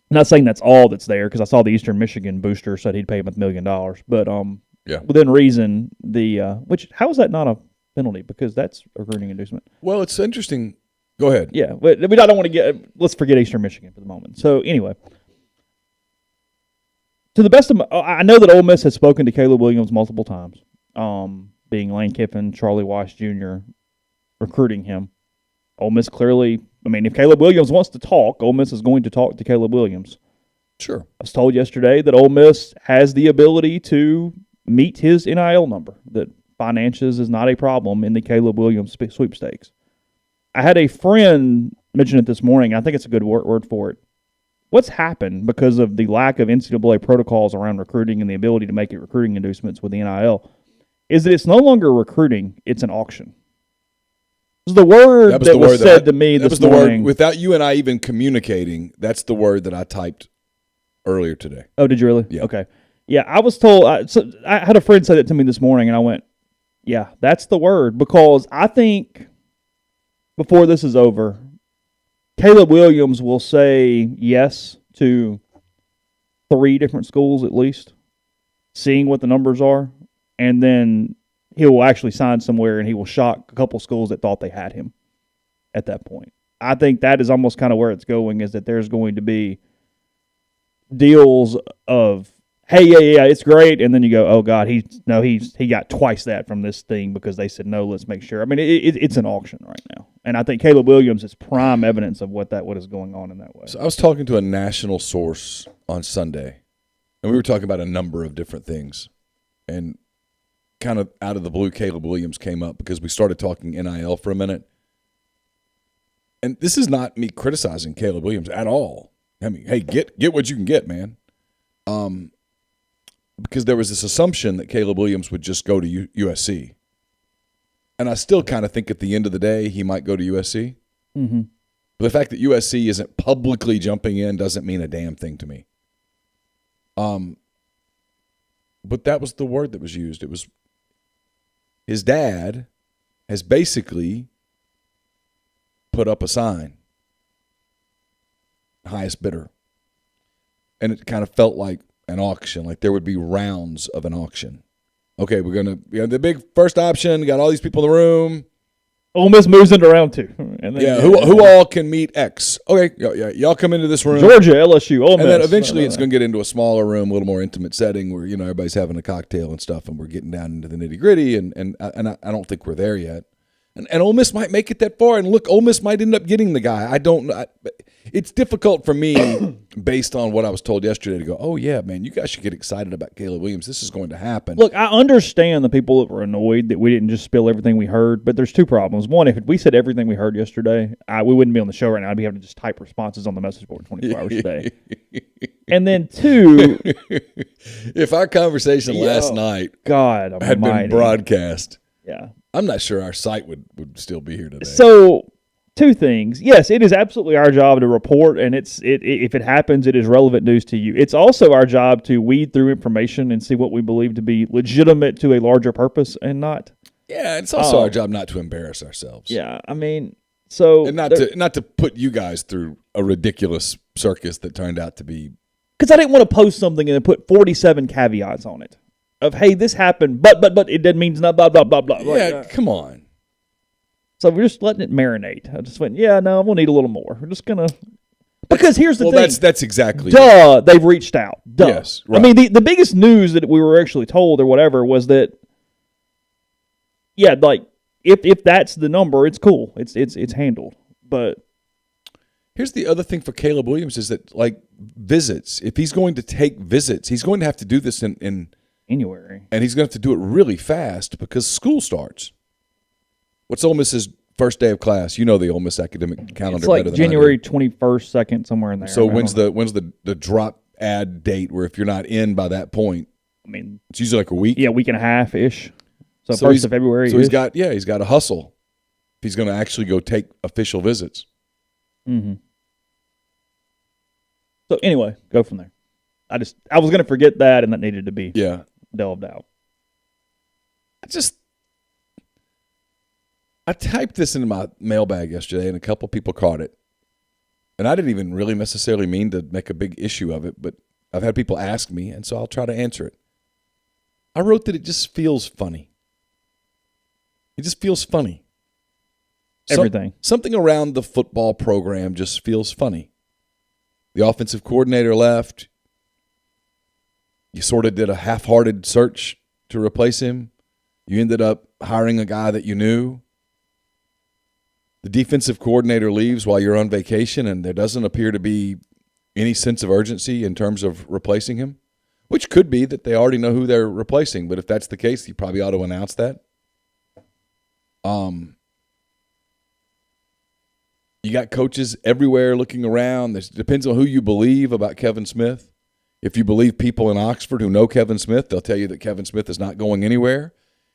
Not saying that's all that's there, because I saw the Eastern Michigan booster said he'd pay him $1 million. But within reason, which how is that not a penalty? Because that's a recruiting inducement. Well, it's interesting. Go ahead. Yeah, but I don't want to let's forget Eastern Michigan for the moment. So anyway, to the best of I know that Ole Miss has spoken to Caleb Williams multiple times, being Lane Kiffin, Charlie Weiss Jr., recruiting him. Ole Miss clearly, I mean, if Caleb Williams wants to talk, Ole Miss is going to talk to Caleb Williams. Sure. I was told yesterday that Ole Miss has the ability to meet his NIL number, that finances is not a problem in the Caleb Williams sweepstakes. I had a friend mention it this morning. I think it's a good word for it. What's happened because of the lack of NCAA protocols around recruiting and the ability to make it recruiting inducements with the NIL is that it's no longer recruiting, it's an auction. This is the word that was said to me this morning. Without you and I even communicating, that's the word that I typed earlier today. Oh, did you really? Yeah. Okay. Yeah, I was told. I had a friend say that to me this morning, and I went, yeah, that's the word. Because I think before this is over, Caleb Williams will say yes to 3 different schools at least, seeing what the numbers are, and then he will actually sign somewhere and he will shock a couple schools that thought they had him at that point. I think that is almost kind of where it's going, is that there's going to be deals of, hey, yeah, it's great, and then you go, oh God, he got twice that from this thing because they said no, let's make sure. I mean, it's an auction right now, and I think Caleb Williams is prime evidence of what is going on in that way. So I was talking to a national source on Sunday, and we were talking about a number of different things, and kind of out of the blue, Caleb Williams came up because we started talking NIL for a minute, and this is not me criticizing Caleb Williams at all. I mean, hey, get what you can get, man. Because there was this assumption that Caleb Williams would just go to USC. And I still kind of think at the end of the day he might go to USC. Mm-hmm. But the fact that USC isn't publicly jumping in doesn't mean a damn thing to me. But that was the word that was used. It was his dad has basically put up a sign. Highest bidder. And it kind of felt like an auction, like there would be rounds of an auction. Okay, we're going to the big first option, got all these people in the room. Ole Miss moves into round 2. And then, who all can meet X? Okay, y'all come into this room. Georgia, LSU, Ole Miss. And then eventually it's going to get into a smaller room, a little more intimate setting where, everybody's having a cocktail and stuff, and we're getting down into the nitty-gritty, and I don't think we're there yet. And Ole Miss might make it that far, and look, Ole Miss might end up getting the guy. I don't know. It's difficult for me, based on what I was told yesterday, to go, oh, yeah, man, you guys should get excited about Caleb Williams. This is going to happen. Look, I understand the people that were annoyed that we didn't just spill everything we heard, but there's 2 problems. One, if we said everything we heard yesterday, we wouldn't be on the show right now. I'd be having to just type responses on the message board 24 hours a day. And then 2, if our conversation last night had been broadcast, yeah, I'm not sure our site would still be here today. So 2 things. Yes, it is absolutely our job to report, and if it happens, it is relevant news to you. It's also our job to weed through information and see what we believe to be legitimate to a larger purpose and not. Yeah, it's also our job not to embarrass ourselves. Yeah, I mean, so and not to put you guys through a ridiculous circus that turned out to be. Because I didn't want to post something and then put 47 caveats on it of, hey, this happened, but it doesn't mean not blah blah blah blah. Yeah, come on. So we're just letting it marinate. I just went, yeah, no, we'll need a little more. We're just going to Because here's the thing. Well, that's exactly. Duh, they've reached out. Duh. Yes, right. I mean, the biggest news that we were actually told or whatever was that, yeah, like if that's the number, it's cool. It's handled. But here's the other thing for Caleb Williams is that, like, visits. If he's going to take visits, he's going to have to do this in January, and he's going to have to do it really fast because school starts. What's Ole Miss's first day of class? You know the Ole Miss academic calendar. it's like better than January 21st, 2nd, somewhere in there. So when's the drop ad date where if you're not in by that point? I mean, it's usually like a week. Yeah, week and a half ish. So 1st of February. So he's got to hustle if he's going to actually go take official visits. Mm-hmm. So anyway, go from there. I was going to forget that, and that needed to be delved out. I typed this into my mailbag yesterday, and a couple people caught it. And I didn't even really necessarily mean to make a big issue of it, but I've had people ask me, and so I'll try to answer it. I wrote that it just feels funny. It just feels funny. Everything. Something around the football program just feels funny. The offensive coordinator left. You sort of did a half-hearted search to replace him. You ended up hiring a guy that you knew. The defensive coordinator leaves while you're on vacation, and there doesn't appear to be any sense of urgency in terms of replacing him, which could be that they already know who they're replacing. But if that's the case, you probably ought to announce that. You got coaches everywhere looking around. It depends on who you believe about Kevin Smith. If you believe people in Oxford who know Kevin Smith, they'll tell you that Kevin Smith is not going anywhere.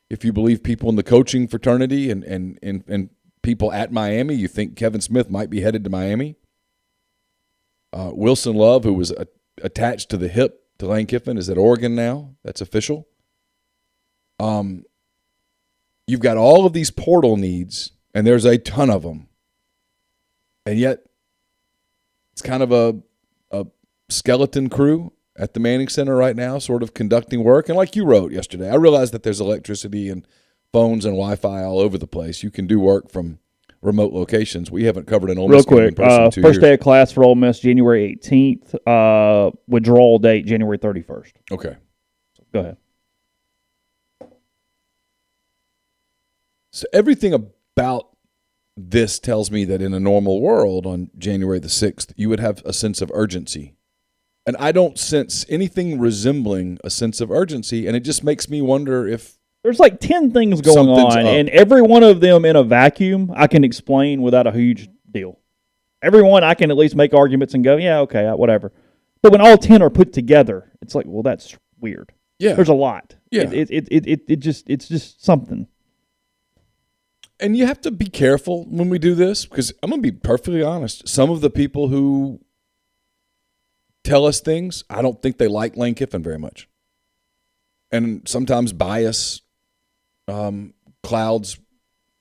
If you believe people in the coaching fraternity and people at Miami, you think Kevin Smith might be headed to Miami. Wilson Love, who was attached to the hip to Lane Kiffin, is at Oregon now. That's official. You've got all of these portal needs, and there's a ton of them. And yet, it's kind of a skeleton crew at the Manning Center right now, sort of conducting work. And like you wrote yesterday, I realize that there's electricity and phones and Wi-Fi all over the place. You can do work from remote locations. We haven't covered an Ole Miss game in person in 2 years. First day of class for Ole Miss, January 18th. Withdrawal date, January 31st. Okay. Go ahead. So everything about this tells me that in a normal world on January the 6th, you would have a sense of urgency. And I don't sense anything resembling a sense of urgency, and it just makes me wonder if there's like 10 things going on, and every one of them in a vacuum I can explain without a huge deal. Every one I can at least make arguments and go, yeah, okay, whatever. But when all 10 are put together, it's like, well, that's weird. Yeah. There's a lot. Yeah. It's just something. And you have to be careful when we do this, because I'm going to be perfectly honest. Some of the people who tell us things, I don't think they like Lane Kiffin very much. And sometimes bias clouds,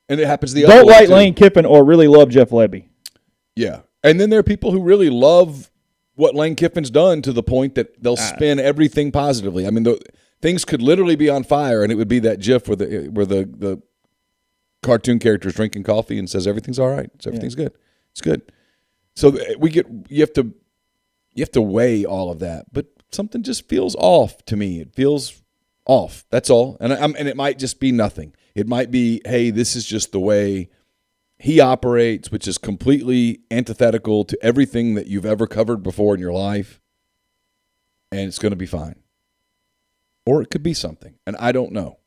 and it happens the other way. Don't like Lane Kiffin or really love Jeff Lebby. Yeah. And then there are people who really love what Lane Kiffin's done to the point that they'll spin everything positively. I mean, things could literally be on fire, and it would be that GIF where the cartoon character is drinking coffee and says everything's all right. Everything's good. It's good. So you have to weigh all of that, but something just feels off to me. It feels off. That's all. And it might just be nothing. It might be, hey, this is just the way he operates, which is completely antithetical to everything that you've ever covered before in your life, and it's going to be fine. Or it could be something, and I don't know.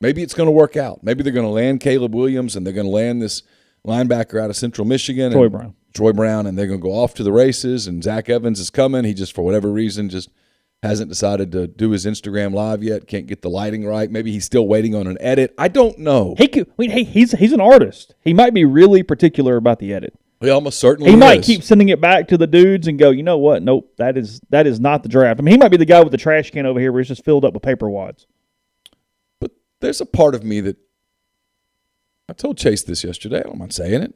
Maybe it's going to work out. Maybe they're going to land Caleb Williams, and they're going to land this linebacker out of Central Michigan. Troy Brown, and they're going to go off to the races, and Zach Evans is coming. He just, for whatever reason, just hasn't decided to do his Instagram Live yet, can't get the lighting right. Maybe he's still waiting on an edit. I don't know. He's an artist. He might be really particular about the edit. He almost certainly He is. might keep sending it back to the dudes and go, you know what? Nope, that is not the draft. I mean, he might be the guy with the trash can over here where it's just filled up with paper wads. But there's a part of me that, I told Chase this yesterday. I don't mind saying it.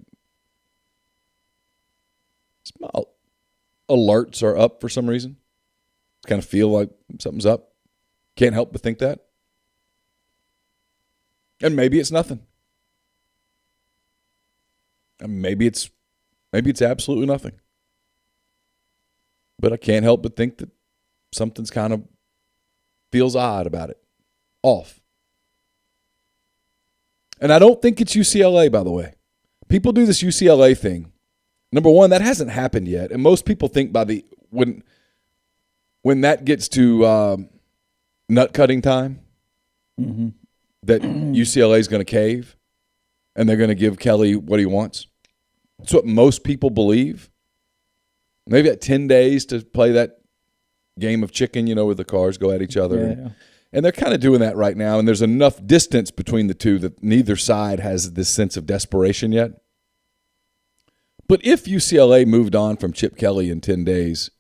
My alerts are up for some reason. Kind of feel like something's up. Can't help but think that. And maybe it's nothing. And maybe it's absolutely nothing. but I can't help but think that something's kind of feels odd about it. Off. And I don't think it's UCLA, by the way. People do this UCLA thing. Number one, that hasn't happened yet. And most people think when that gets to nut cutting time, that UCLA is going to cave and they're going to give Kelly what he wants. That's what most people believe. They've got 10 days to play that game of chicken, where the cars go at each other. Yeah. And they're kind of doing that right now. And there's enough distance between the two that neither side has this sense of desperation yet. But if UCLA moved on from Chip Kelly in 10 days,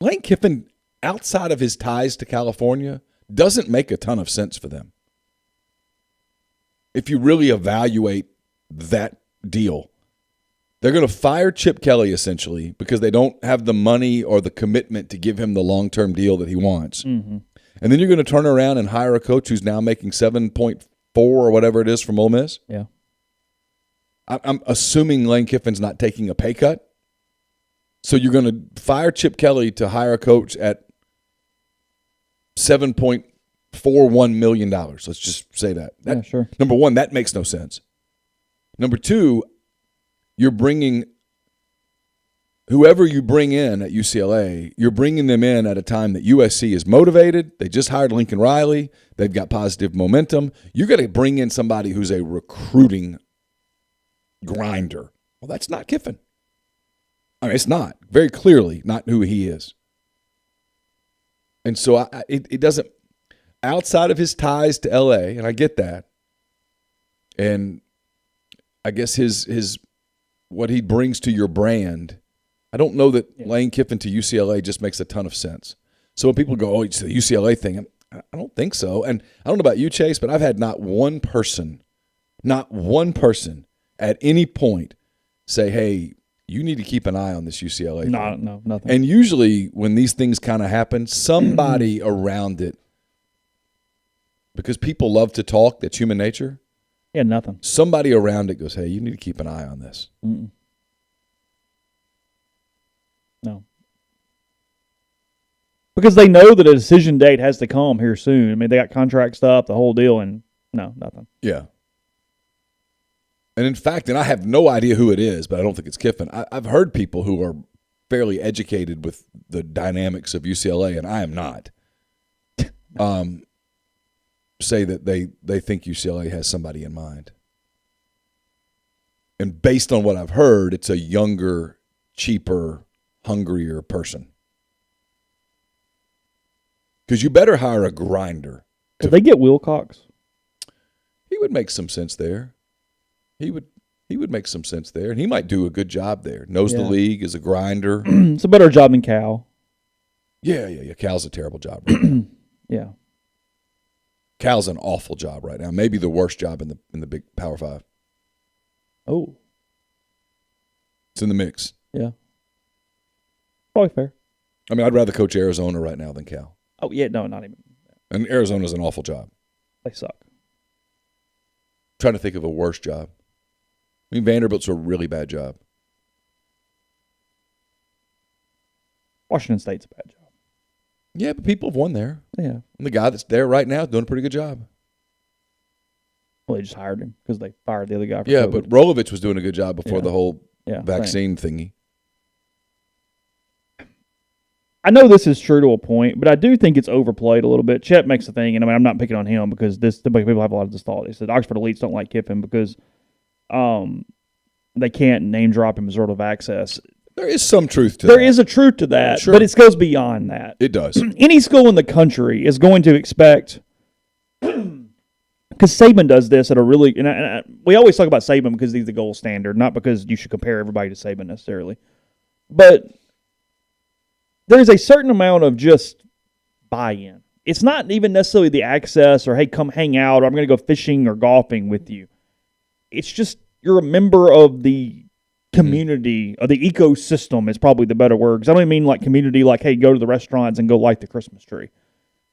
Lane Kiffin, outside of his ties to California, doesn't make a ton of sense for them. If you really evaluate that deal, they're going to fire Chip Kelly essentially because they don't have the money or the commitment to give him the long-term deal that he wants. Mm-hmm. And then you're going to turn around and hire a coach who's now making 7.4 or whatever it is from Ole Miss? Yeah. I'm assuming Lane Kiffin's not taking a pay cut. So you're going to fire Chip Kelly to hire a coach at $7.41 million. Let's just say that. Yeah, sure. Number one, that makes no sense. Number two, you're bringing whoever you bring in at UCLA, you're bringing them in at a time that USC is motivated. They just hired Lincoln Riley. They've got positive momentum. You're going to bring in somebody who's a recruiting grinder. Well, that's not Kiffin. I mean, it's not. Very clearly not who he is. And so it doesn't, outside of his ties to L.A., and I get that, and I guess his what he brings to your brand, I don't know that Lane Kiffin to UCLA just makes a ton of sense. So when people go, oh, it's the UCLA thing, I don't think so. And I don't know about you, Chase, but I've had not one person at any point say, hey, you need to keep an eye on this UCLA thing. No, nothing. And usually when these things kind of happen, somebody around it, because people love to talk, that's human nature. Yeah, nothing. Somebody around it goes, hey, you need to keep an eye on this. Mm-mm. No. Because they know that a decision date has to come here soon. I mean, they got contract stuff, the whole deal, and no, nothing. Yeah. And in fact, and I have no idea who it is, but I don't think it's Kiffin. I've heard people who are fairly educated with the dynamics of UCLA, and I am not, say that they think UCLA has somebody in mind. And based on what I've heard, it's a younger, cheaper, hungrier person. Because you better hire a grinder. Could they get Wilcox? He would make some sense there. He would make some sense there, and he might do a good job there. Knows the league, is a grinder. It's a better job than Cal. Yeah. Cal's a terrible job right now. Yeah. Cal's an awful job right now. Maybe the worst job in the Big Power Five. Oh. It's in the mix. Yeah. Probably fair. I mean, I'd rather coach Arizona right now than Cal. Oh, yeah, no, not even. And Arizona's an awful job. They suck. Trying to think of a worse job. I mean, Vanderbilt's a really bad job. Washington State's a bad job. Yeah, but people have won there. Yeah. And the guy that's there right now is doing a pretty good job. Well, they just hired him because they fired the other guy for Yeah, COVID. but Rolovich was doing a good job before the whole vaccine same. thingy. I know this is true to a point, but I do think it's overplayed a little bit. Chet makes the thing, and I mean, I'm not picking on him because people have a lot of this thought. They said Oxford elites don't like Kiffin because they can't name drop him as sort of access. There is some truth to that. There is a truth to that, Sure. but it goes beyond that. It does. Any school in the country is going to expect, because Saban does this at a really, we always talk about Saban because he's the gold standard, not because you should compare everybody to Saban necessarily. But there's a certain amount of just buy-in. It's not even necessarily the access or, hey, come hang out, or I'm going to go fishing or golfing with you. It's just you're a member of the community, or the ecosystem is probably the better word. Because I don't even mean like community, like, hey, go to the restaurants and go light the Christmas tree.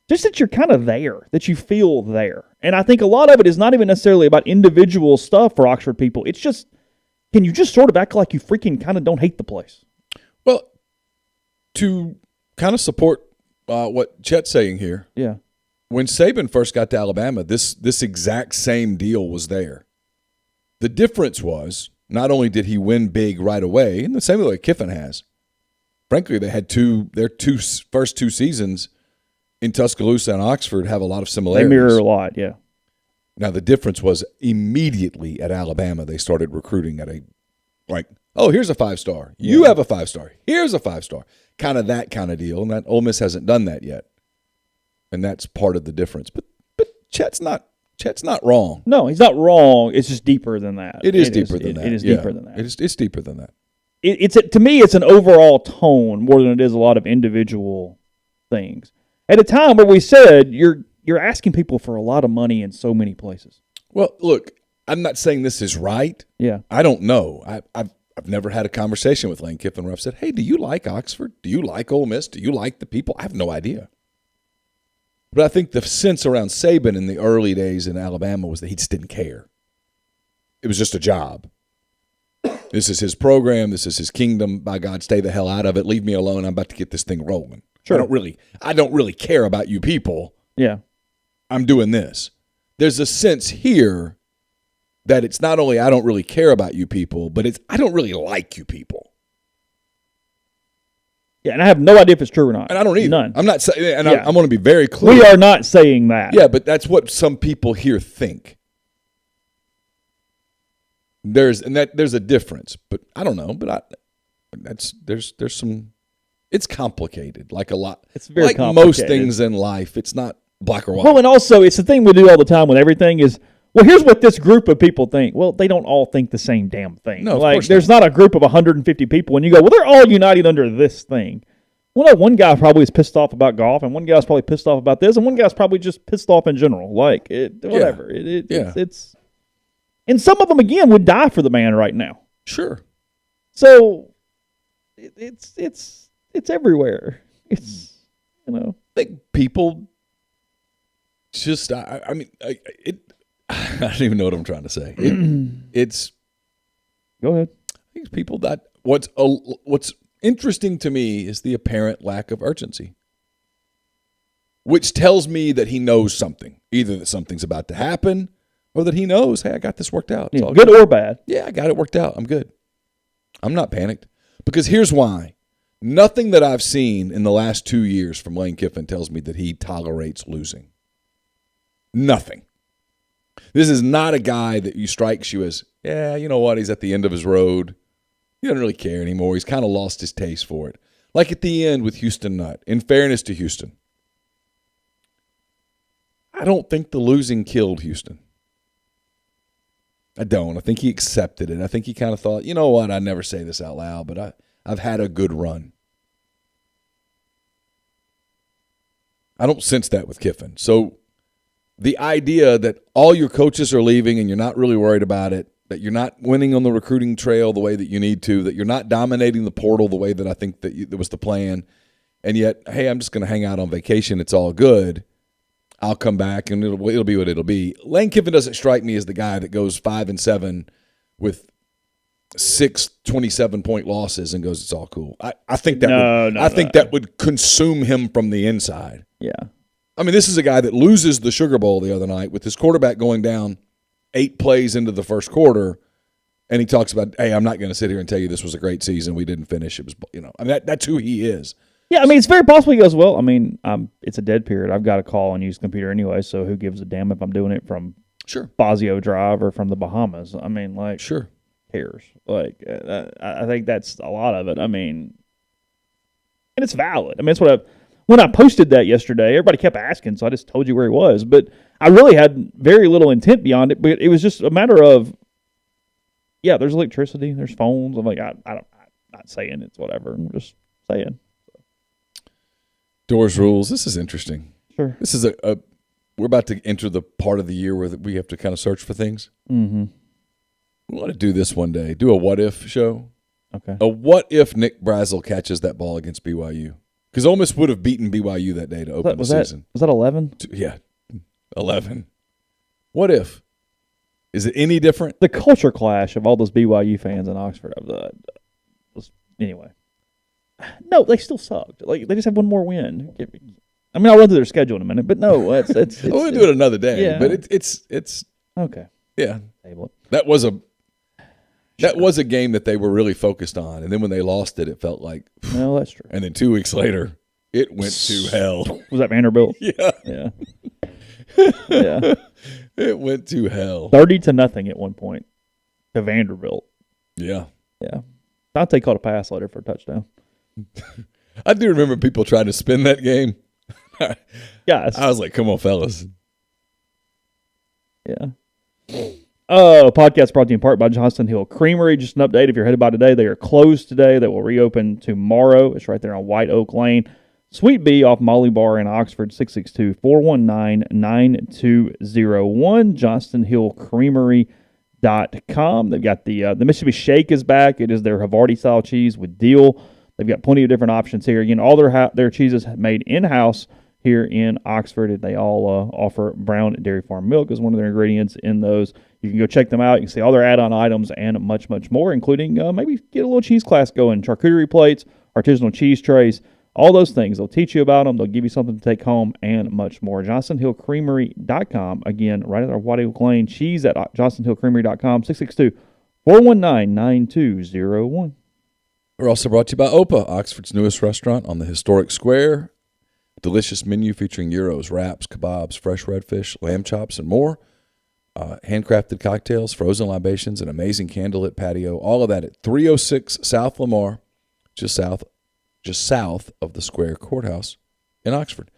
Just that you're kind of there, that you feel there. And I think a lot of it is not even necessarily about individual stuff for Oxford people. It's just, can you just sort of act like you freaking kind of don't hate the place? Well, to kind of support what Chet's saying here. Yeah. When Saban first got to Alabama, this exact same deal was there. The difference was not only did he win big right away, in the same way Kiffin has. Frankly, they had their first two seasons in Tuscaloosa and Oxford have a lot of similarities. They mirror a lot, yeah. Now, the difference was immediately at Alabama, they started recruiting at here's a 5-star. You have a 5-star. Here's a 5-star. Kind of that kind of deal, and that Ole Miss hasn't done that yet. And that's part of the difference. But Chet's not wrong. No, he's not wrong. It's just deeper than that. It is deeper than that. It is deeper than that. It's deeper than that. To me, it's an overall tone more than it is a lot of individual things. At a time where we said you're asking people for a lot of money in so many places. Well, look, I'm not saying this is right. Yeah, I don't know. I've never had a conversation with Lane Kiffin where I've said, "Hey, do you like Oxford? Do you like Ole Miss? Do you like the people?" I have no idea. But I think the sense around Saban in the early days in Alabama was that he just didn't care. It was just a job. This is his program. This is his kingdom. By God, stay the hell out of it. Leave me alone. I'm about to get this thing rolling. Sure. I don't really care about you people. Yeah. I'm doing this. There's a sense here that it's not only I don't really care about you people, but it's I don't really like you people. Yeah, and I have no idea if it's true or not. And I don't either. None. I'm not saying, and I want to be very clear. We are not saying that. Yeah, but that's what some people here think. There's a difference, but I don't know. But there's some. It's complicated, like a lot. It's very like complicated. Most things in life. It's not black or white. Well, and also it's the thing we do all the time with everything is, well, here's what this group of people think. Well, they don't all think the same damn thing. No, of like course there's not a group of 150 people, and you go, well, they're all united under this thing. Well, no, one guy probably is pissed off about golf, and one guy's probably pissed off about this, and one guy's probably just pissed off in general. Like whatever. Yeah. It's and some of them again would die for the man right now. Sure. So it's everywhere. It's I think people just I don't even know what I'm trying to say. It's go ahead. I think people that what's interesting to me is the apparent lack of urgency, which tells me that he knows something, either that something's about to happen or that he knows, hey, I got this worked out. It's all good or bad. Yeah, I got it worked out. I'm good. I'm not panicked because here's why. Nothing that I've seen in the last 2 years from Lane Kiffin tells me that he tolerates losing. Nothing. This is not a guy that strikes you as, yeah, you know what, he's at the end of his road. He doesn't really care anymore. He's kind of lost his taste for it. Like at the end with Houston Nutt, in fairness to Houston, I don't think the losing killed Houston. I don't. I think he accepted it. I think he kind of thought, you know what, I never say this out loud, but I've had a good run. I don't sense that with Kiffin. So the idea that all your coaches are leaving and you're not really worried about it, that you're not winning on the recruiting trail the way that you need to, that you're not dominating the portal the way that I think that was the plan, and yet, hey, I'm just going to hang out on vacation. It's all good. I'll come back, and it'll be what it'll be. Lane Kiffin doesn't strike me as the guy that goes 5-7 with 6 27-point losses and goes, it's all cool. I think that that would consume him from the inside. Yeah. I mean, this is a guy that loses the Sugar Bowl the other night with his quarterback going down 8 plays into the first quarter, and he talks about, hey, I'm not going to sit here and tell you this was a great season. We didn't finish. It was, I mean, that's who he is. Yeah, I mean, it's very possible he goes, well, I mean, it's a dead period. I've got to call and use the computer anyway, so who gives a damn if I'm doing it from Fazio Drive or from the Bahamas? I mean, like, sure. Cares. Like, I think that's a lot of it. I mean, and it's valid. I mean, it's when I posted that yesterday, everybody kept asking, so I just told you where he was. But I really had very little intent beyond it. But it was just a matter of, yeah, there's electricity, there's phones. I'm like, I'm not saying it's whatever. I'm just saying. Doors rules. This is interesting. Sure. This is we're about to enter the part of the year where we have to kind of search for things. Mm-hmm. We want to do this one day. Do a what if show. Okay. A what if Nick Brazel catches that ball against BYU? Because Ole Miss would have beaten BYU that day to open the season. Was that 11? Yeah, 11. What if? Is it any different? The culture clash of all those BYU fans in Oxford. Anyway. No, they still sucked. Like they just have one more win. I mean, I'll run through their schedule in a minute, but no, it's we'll do it another day. Yeah. But it's okay. Yeah, Table it. that was a game that they were really focused on, and then when they lost it, it felt like No, that's true. And then 2 weeks later, it went to hell. Was that Vanderbilt? Yeah, Yeah. Yeah. it went to hell. 30-0 at one point to Vanderbilt. Yeah. Yeah. Dante caught a pass later for a touchdown. I do remember people trying to spin that game. Yes. I was like, come on, fellas. Yeah. Podcast brought to you in part by Johnston Hill Creamery. Just an update. If you're headed by today, they are closed today. They will reopen tomorrow. It's right there on White Oak Lane. Suite B off Molly Bar in Oxford, 662-419-9201. JohnstonHillCreamery.com. They've got the Mississippi Shake is back. It is their Havarti-style cheese with dill. They've got plenty of different options here. Again, all their cheeses made in-house here in Oxford. They all offer brown dairy farm milk as one of their ingredients in those. You can go check them out. You can see all their add-on items and much, much more, including maybe get a little cheese class going, charcuterie plates, artisanal cheese trays, all those things. They'll teach you about them. They'll give you something to take home and much more. JohnstonHillCreamery.com. Again, right at our White Oak Lane. Cheese at JohnstonHillCreamery.com, 662-419-9201. We're also brought to you by Opa, Oxford's newest restaurant on the historic square. Delicious menu featuring gyros, wraps, kebabs, fresh redfish, lamb chops, and more. Handcrafted cocktails, frozen libations, an amazing candlelit patio. All of that at 306 South Lamar, just south of the Square Courthouse in Oxford.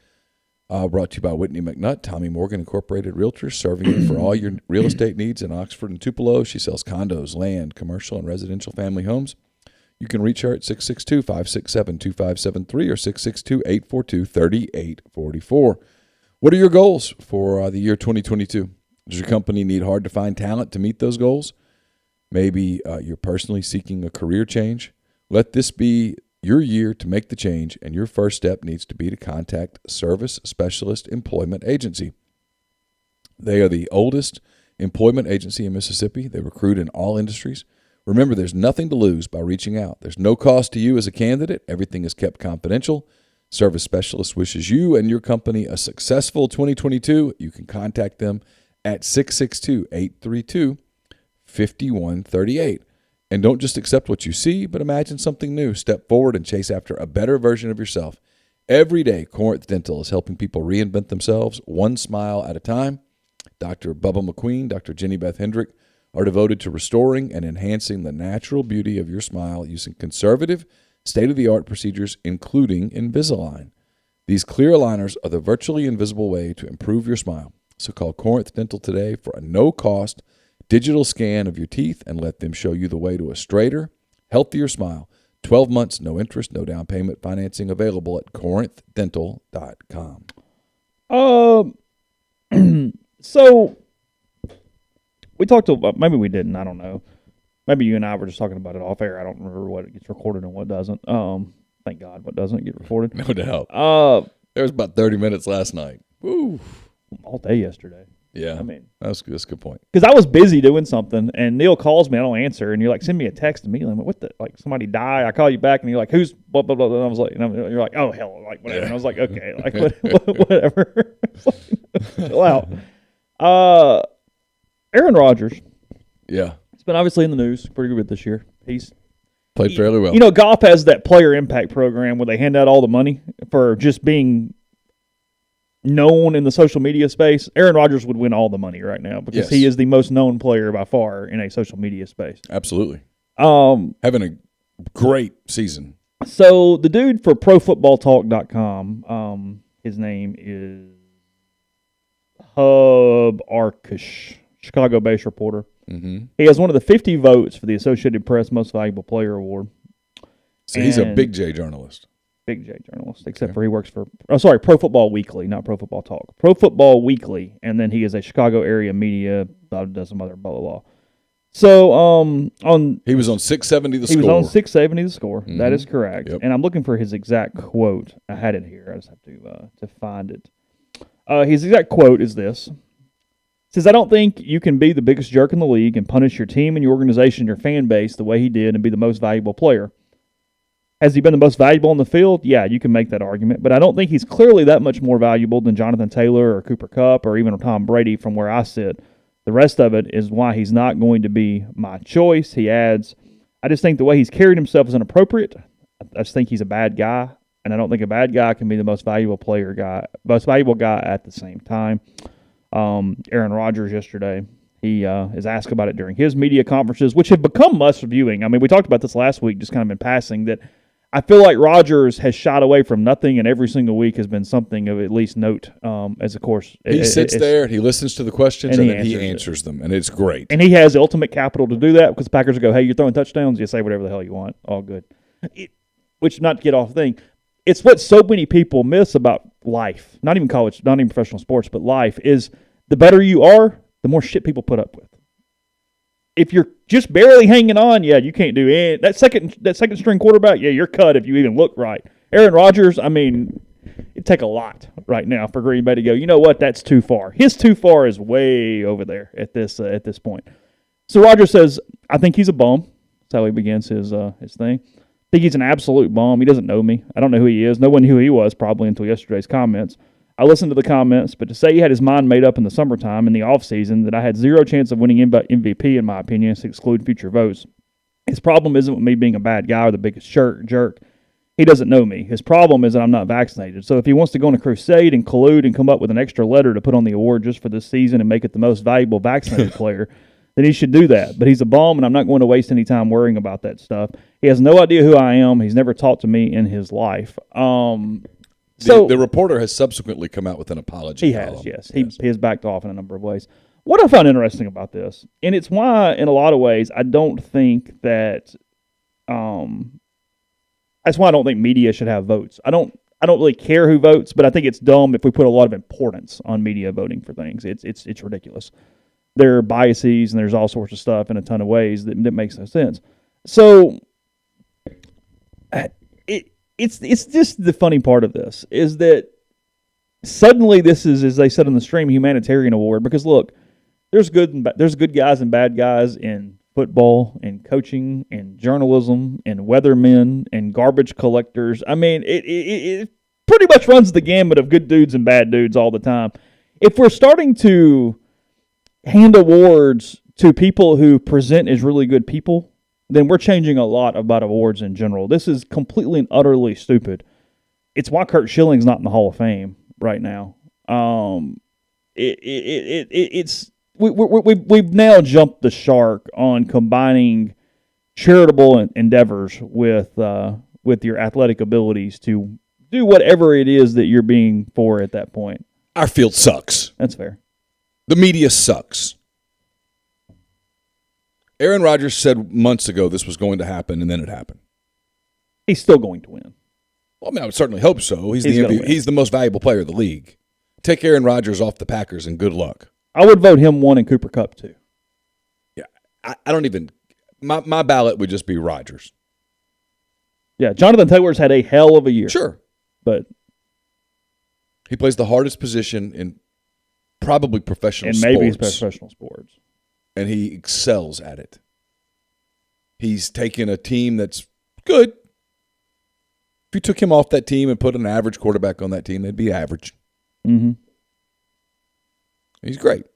Brought to you by Whitney McNutt, Tommy Morgan Incorporated Realtors, serving you for all your real estate needs in Oxford and Tupelo. She sells condos, land, commercial, and residential family homes. You can reach her at 662-567-2573 or 662-842-3844. What are your goals for the year 2022? Does your company need hard-to-find talent to meet those goals? Maybe you're personally seeking a career change. Let this be your year to make the change, and your first step needs to be to contact Service Specialist Employment Agency. They are the oldest employment agency in Mississippi. They recruit in all industries. Remember, there's nothing to lose by reaching out. There's no cost to you as a candidate. Everything is kept confidential. Service Specialist wishes you and your company a successful 2022. You can contact them at 662-832-5138. And don't just accept what you see, but imagine something new. Step forward and chase after a better version of yourself. Every day, Corinth Dental is helping people reinvent themselves one smile at a time. Dr. Bubba McQueen, Dr. Jenny Beth Hendrick are devoted to restoring and enhancing the natural beauty of your smile using conservative, state-of-the-art procedures, including Invisalign. These clear aligners are the virtually invisible way to improve your smile. So call Corinth Dental today for a no-cost digital scan of your teeth and let them show you the way to a straighter, healthier smile. 12 months, no interest, no down payment financing available at corinthdental.com. So we talked about, maybe we didn't, I don't know. Maybe you and I were just talking about it off air. I don't remember what gets recorded and what doesn't. Thank God what doesn't get recorded. No doubt. There was about 30 minutes last night. Woo. All day yesterday. Yeah. I mean, that's a good point. Because I was busy doing something, and Neal calls me, I don't answer, and you're like, send me a text immediately. I'm like, what the, like, somebody die? I call you back, and you're like, who's, blah, blah, blah, blah. And I was like, you're like, oh, hell, like, whatever. And I was like, okay, like, whatever. Chill out. Aaron Rodgers. Yeah. He's been obviously in the news pretty good this year. He's played fairly well. You know, golf has that player impact program where they hand out all the money for just being known in the social media space. Aaron Rodgers would win all the money right now because he is the most known player by far in a social media space. Absolutely. Having a great season. So the dude for ProFootballTalk.com, his name is Hub Arkush, Chicago-based reporter. Mm-hmm. He has one of the 50 votes for the Associated Press Most Valuable Player Award. So he's a big J journalist. Big J journalist, except for he works for, Pro Football Weekly, not Pro Football Talk. Pro Football Weekly, and then he is a Chicago area media, does some other blah, blah, blah. So, he was on 670 The Score. He was on 670 The Score. Mm-hmm. That is correct. Yep. And I'm looking for his exact quote. I had it here. I just have to find it. His exact quote is this. It says, I don't think you can be the biggest jerk in the league and punish your team and your organization and your fan base the way he did and be the most valuable player. Has he been the most valuable on the field? Yeah, you can make that argument. But I don't think he's clearly that much more valuable than Jonathan Taylor or Cooper Kupp or even Tom Brady from where I sit. The rest of it is why he's not going to be my choice. He adds, I just think the way he's carried himself is inappropriate. I just think he's a bad guy, and I don't think a bad guy can be the most valuable guy at the same time. Aaron Rodgers yesterday, he is asked about it during his media conferences, which have become must-viewing. I mean, we talked about this last week, just kind of in passing, that I feel like Rodgers has shied away from nothing, and every single week has been something of at least note. As of course, he sits there, he listens to the questions, and then he answers them, and it's great. And he has the ultimate capital to do that because the Packers will go, "Hey, you're throwing touchdowns. You say whatever the hell you want. All good." Which, not to get off the thing, it's what so many people miss about life. Not even college, not even professional sports, but life is the better you are, the more shit people put up with. If you're just barely hanging on, yeah, you can't do any. That second string quarterback, yeah, you're cut if you even look right. Aaron Rodgers, I mean, it'd take a lot right now for Green Bay to go, you know what, that's too far. His too far is way over there at this point. So Rodgers says, I think he's a bum. That's how he begins his thing. I think he's an absolute bum. He doesn't know me. I don't know who he is. No one knew who he was probably until yesterday's comments. I listened to the comments, but to say he had his mind made up in the summertime, in the offseason, that I had zero chance of winning MVP, in my opinion, to exclude future votes. His problem isn't with me being a bad guy or the biggest jerk. He doesn't know me. His problem is that I'm not vaccinated. So if he wants to go on a crusade and collude and come up with an extra letter to put on the award just for this season and make it the most valuable vaccinated player, then he should do that. But he's a bum, and I'm not going to waste any time worrying about that stuff. He has no idea who I am. He's never talked to me in his life. So the reporter has subsequently come out with an apology. He has, yes. He has backed off in a number of ways. What I find interesting about this, and it's why, in a lot of ways, I don't think that that's why I don't think media should have votes. I don't really care who votes, but I think it's dumb if we put a lot of importance on media voting for things. It's ridiculous. There are biases and there's all sorts of stuff in a ton of ways that makes no sense. So it's just the funny part of this is that suddenly this is, as they said in the stream, humanitarian award. Because look, there's good guys and bad guys in football and coaching and journalism and weathermen and garbage collectors. I mean, it pretty much runs the gamut of good dudes and bad dudes all the time. If we're starting to hand awards to people who present as really good people, then we're changing a lot about awards in general. This is completely and utterly stupid. It's why Kurt Schilling's not in the Hall of Fame right now. We've now jumped the shark on combining charitable endeavors with your athletic abilities to do whatever it is that you're being for at that point. Our field sucks. That's fair. The media sucks. Aaron Rodgers said months ago this was going to happen, and then it happened. He's still going to win. Well, I mean, I would certainly hope so. He's the most valuable player of the league. Take Aaron Rodgers off the Packers, and good luck. I would vote him 1 and Cooper Kupp 2. Yeah, I don't even – my ballot would just be Rodgers. Yeah, Jonathan Taylor's had a hell of a year. Sure. But he plays the hardest position in probably professional sports. And maybe professional sports. And he excels at it. He's taken a team that's good. If you took him off that team and put an average quarterback on that team, they'd be average. Mm-hmm. He's great.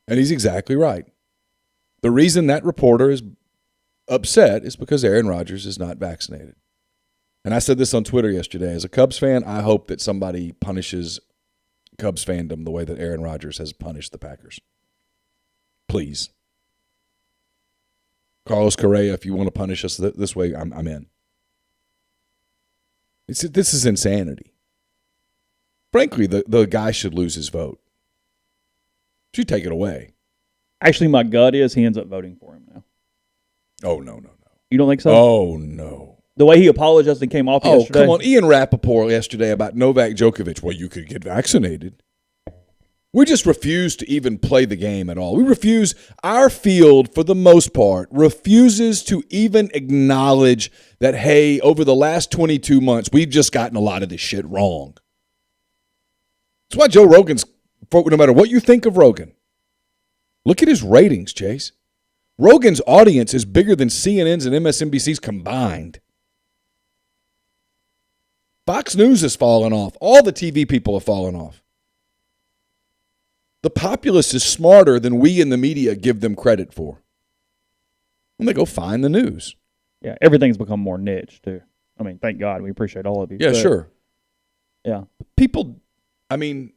And he's exactly right. The reason that reporter is upset is because Aaron Rodgers is not vaccinated. And I said this on Twitter yesterday. As a Cubs fan, I hope that somebody punishes Cubs fandom the way that Aaron Rodgers has punished the Packers. Please. Carlos Correa, if you want to punish us this way, I'm in. This is insanity. Frankly, the guy should lose his vote. Should take it away. Actually, my gut is he ends up voting for him now. Oh, no. You don't think so? Oh, no. The way he apologized and came off yesterday? Oh, come on. Ian Rappaport yesterday about Novak Djokovic. Well, you could get vaccinated. We just refuse to even play the game at all. We refuse. Our field, for the most part, refuses to even acknowledge that, hey, over the last 22 months, we've just gotten a lot of this shit wrong. That's why Joe Rogan's, no matter what you think of Rogan, look at his ratings, Chase. Rogan's audience is bigger than CNN's and MSNBC's combined. Fox News has fallen off. All the TV people have fallen off. The populace is smarter than we in the media give them credit for. And they go find the news. Yeah, everything's become more niche, too. I mean, thank God. We appreciate all of you. Yeah, sure. Yeah. People, I mean,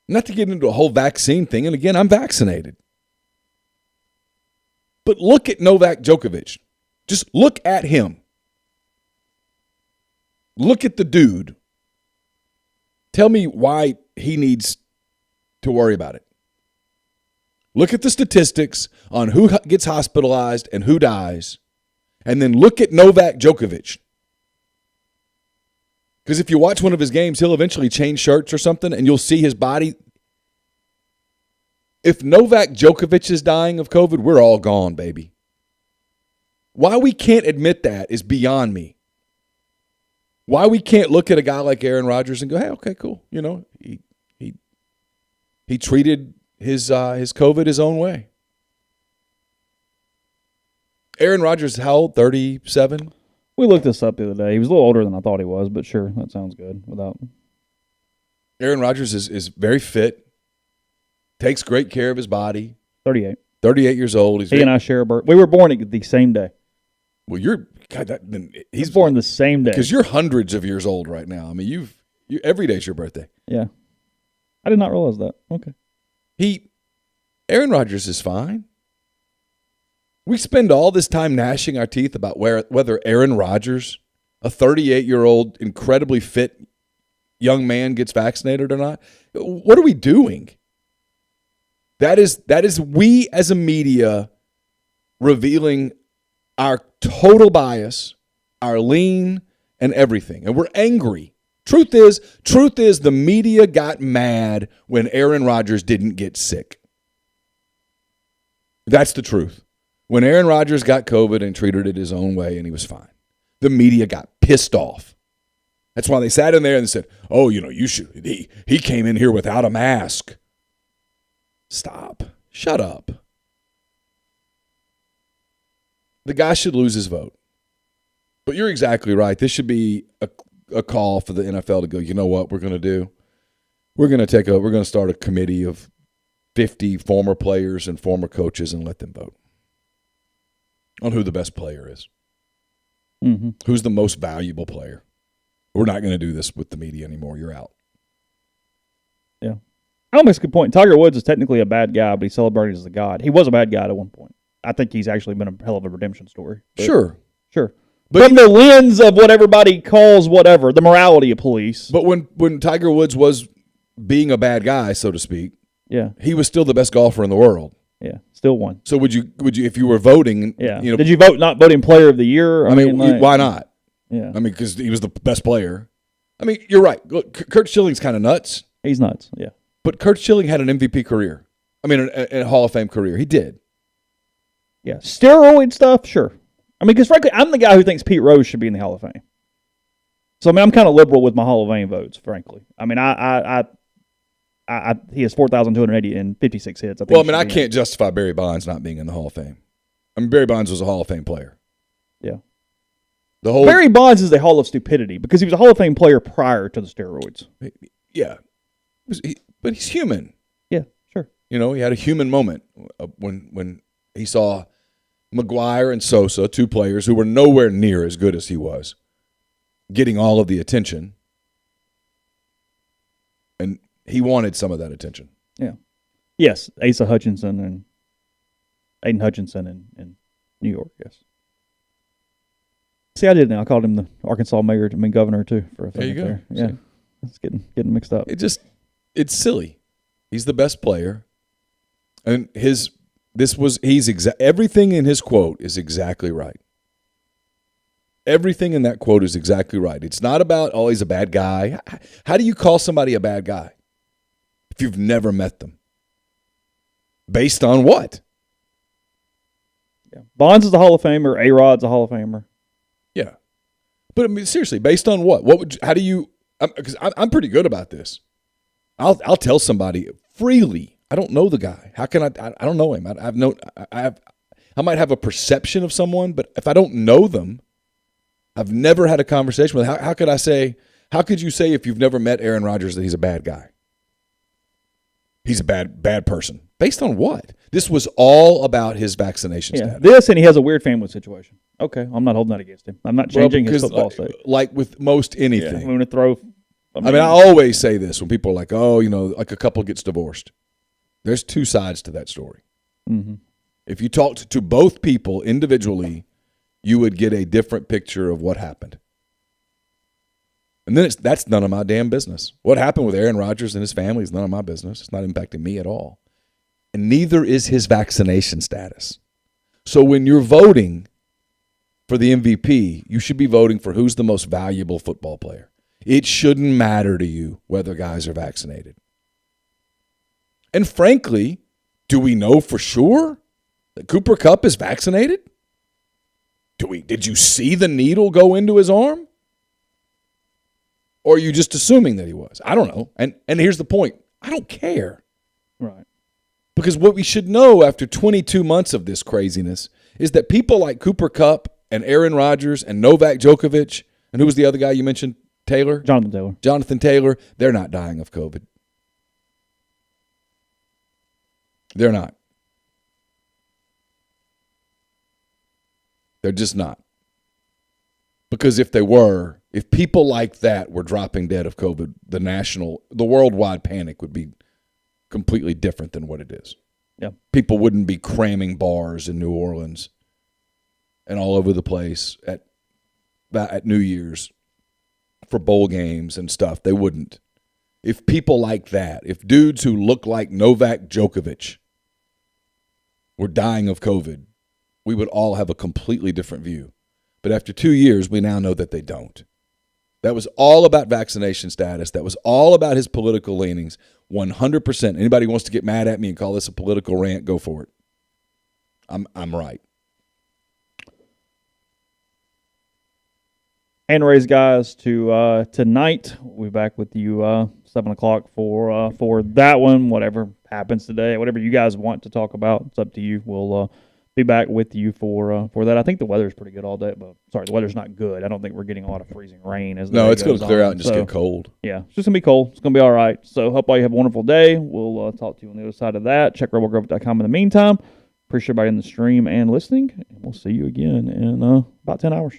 not to get into a whole vaccine thing, and again, I'm vaccinated. But look at Novak Djokovic. Just look at him. Look at the dude. Tell me why he needs to worry about it. Look at the statistics on who gets hospitalized and who dies, and then look at Novak Djokovic. Because if you watch one of his games, he'll eventually change shirts or something, and you'll see his body. If Novak Djokovic is dying of COVID, we're all gone, baby. Why we can't admit that is beyond me. Why we can't look at a guy like Aaron Rodgers and go, hey, okay, cool. You know, he treated his COVID his own way. Aaron Rodgers, how old? 37? We looked this up the other day. He was a little older than I thought he was, but sure, that sounds good. Aaron Rodgers is very fit, takes great care of his body. 38. 38 years old. He and I share a birth. We were born the same day. Well, he's born the same day. Because you're hundreds of years old right now. I mean, every day's your birthday. Yeah. I did not realize that. Okay. Aaron Rodgers is fine. We spend all this time gnashing our teeth about whether Aaron Rodgers, a 38-year-old, incredibly fit young man, gets vaccinated or not. What are we doing? That is we as a media revealing our total bias, our lean, and everything. And we're angry. Truth is the media got mad when Aaron Rodgers didn't get sick. That's the truth. When Aaron Rodgers got COVID and treated it his own way and he was fine, the media got pissed off. That's why they sat in there and said, oh, you know, he came in here without a mask. Stop. Shut up. The guy should lose his vote. But you're exactly right. This should be a call for the NFL to go, you know what we're going to do? We're going to start a committee of 50 former players and former coaches and let them vote on who the best player is. Mm-hmm. Who's the most valuable player? We're not going to do this with the media anymore. You're out. Yeah. I'll make a good point. Tiger Woods is technically a bad guy, but he's celebrated as a god. He was a bad guy at one point. I think he's actually been a hell of a redemption story. Sure. But from the lens of what everybody calls whatever, the morality of police. But when Tiger Woods was being a bad guy, so to speak, yeah, he was still the best golfer in the world. Yeah, still won. So would you if you were voting? Yeah. You know, did you not voting player of the year? I mean, why not? Yeah. I mean, because he was the best player. I mean, you're right. Look, Kurt Schilling's kind of nuts. He's nuts. Yeah. But Kurt Schilling had an MVP career. I mean, a Hall of Fame career. He did. Yeah. Steroid stuff, sure. I mean, because frankly, I'm the guy who thinks Pete Rose should be in the Hall of Fame. So I mean, I'm kind of liberal with my Hall of Fame votes, frankly. I mean, he has 4,280 and 56 hits. I can't justify Barry Bonds not being in the Hall of Fame. I mean, Barry Bonds was a Hall of Fame player. Yeah. Barry Bonds is a Hall of stupidity because he was a Hall of Fame player prior to the steroids. Yeah. But he's human. Yeah, sure. You know, he had a human moment when he saw McGuire and Sosa, two players who were nowhere near as good as he was, getting all of the attention. And he wanted some of that attention. Yeah. Yes, Asa Hutchinson and Aiden Hutchinson in New York, yes. See, I did now. I called him the Arkansas governor, too. For a there you go. There. Yeah, it's getting mixed up. It's silly. He's the best player. And everything in his quote is exactly right. Everything in that quote is exactly right. It's not about, oh, he's a bad guy. How do you call somebody a bad guy if you've never met them? Based on what? Yeah. Bonds is a Hall of Famer. A-Rod's a Hall of Famer. Yeah. But I mean, seriously, based on what? Because I'm pretty good about this. I'll tell somebody freely, I don't know the guy. How can I don't know him. I might have a perception of someone, but if I don't know them, I've never had a conversation with. How could you say if you've never met Aaron Rodgers that he's a bad guy? He's a bad person. Based on what? This was all about his vaccination status. This, and he has a weird family situation. Okay, I'm not holding that against him. I'm not changing his football state. Like with most anything. I'm going to throw. I always say this when people are like, oh, like a couple gets divorced. There's two sides to that story. Mm-hmm. If you talked to both people individually, you would get a different picture of what happened. And then that's none of my damn business. What happened with Aaron Rodgers and his family is none of my business. It's not impacting me at all. And neither is his vaccination status. So when you're voting for the MVP, you should be voting for who's the most valuable football player. It shouldn't matter to you whether guys are vaccinated. And frankly, do we know for sure that Cooper Kupp is vaccinated? Did you see the needle go into his arm? Or are you just assuming that he was? I don't know. And here's the point. I don't care. Right. Because what we should know after 22 months of this craziness is that people like Cooper Kupp and Aaron Rodgers and Novak Djokovic, and who was the other guy you mentioned? Taylor? Jonathan Taylor. They're not dying of COVID. They're not. They're just not. Because if they were, if people like that were dropping dead of COVID, the worldwide panic would be completely different than what it is. Yeah. People wouldn't be cramming bars in New Orleans and all over the place at New Year's for bowl games and stuff. They wouldn't. If people like that, if dudes who look like Novak Djokovic were dying of COVID, we would all have a completely different view. But after 2 years, we now know that they don't. That was all about vaccination status. That was all about his political leanings, 100%. Anybody who wants to get mad at me and call this a political rant, go for it. I'm right. Hand raise, guys, to tonight. We'll be back with you 7 o'clock for that one. Whatever happens today, whatever you guys want to talk about, it's up to you. We'll be back with you for that. I think the weather's pretty good all day, but the weather's not good. I don't think we're getting a lot of freezing rain. It's going to clear out and just get cold. Yeah, it's just going to be cold. It's going to be all right. So hope all you have a wonderful day. We'll talk to you on the other side of that. Check rebelgrove.com in the meantime. Appreciate everybody in the stream and listening. And we'll see you again in about 10 hours.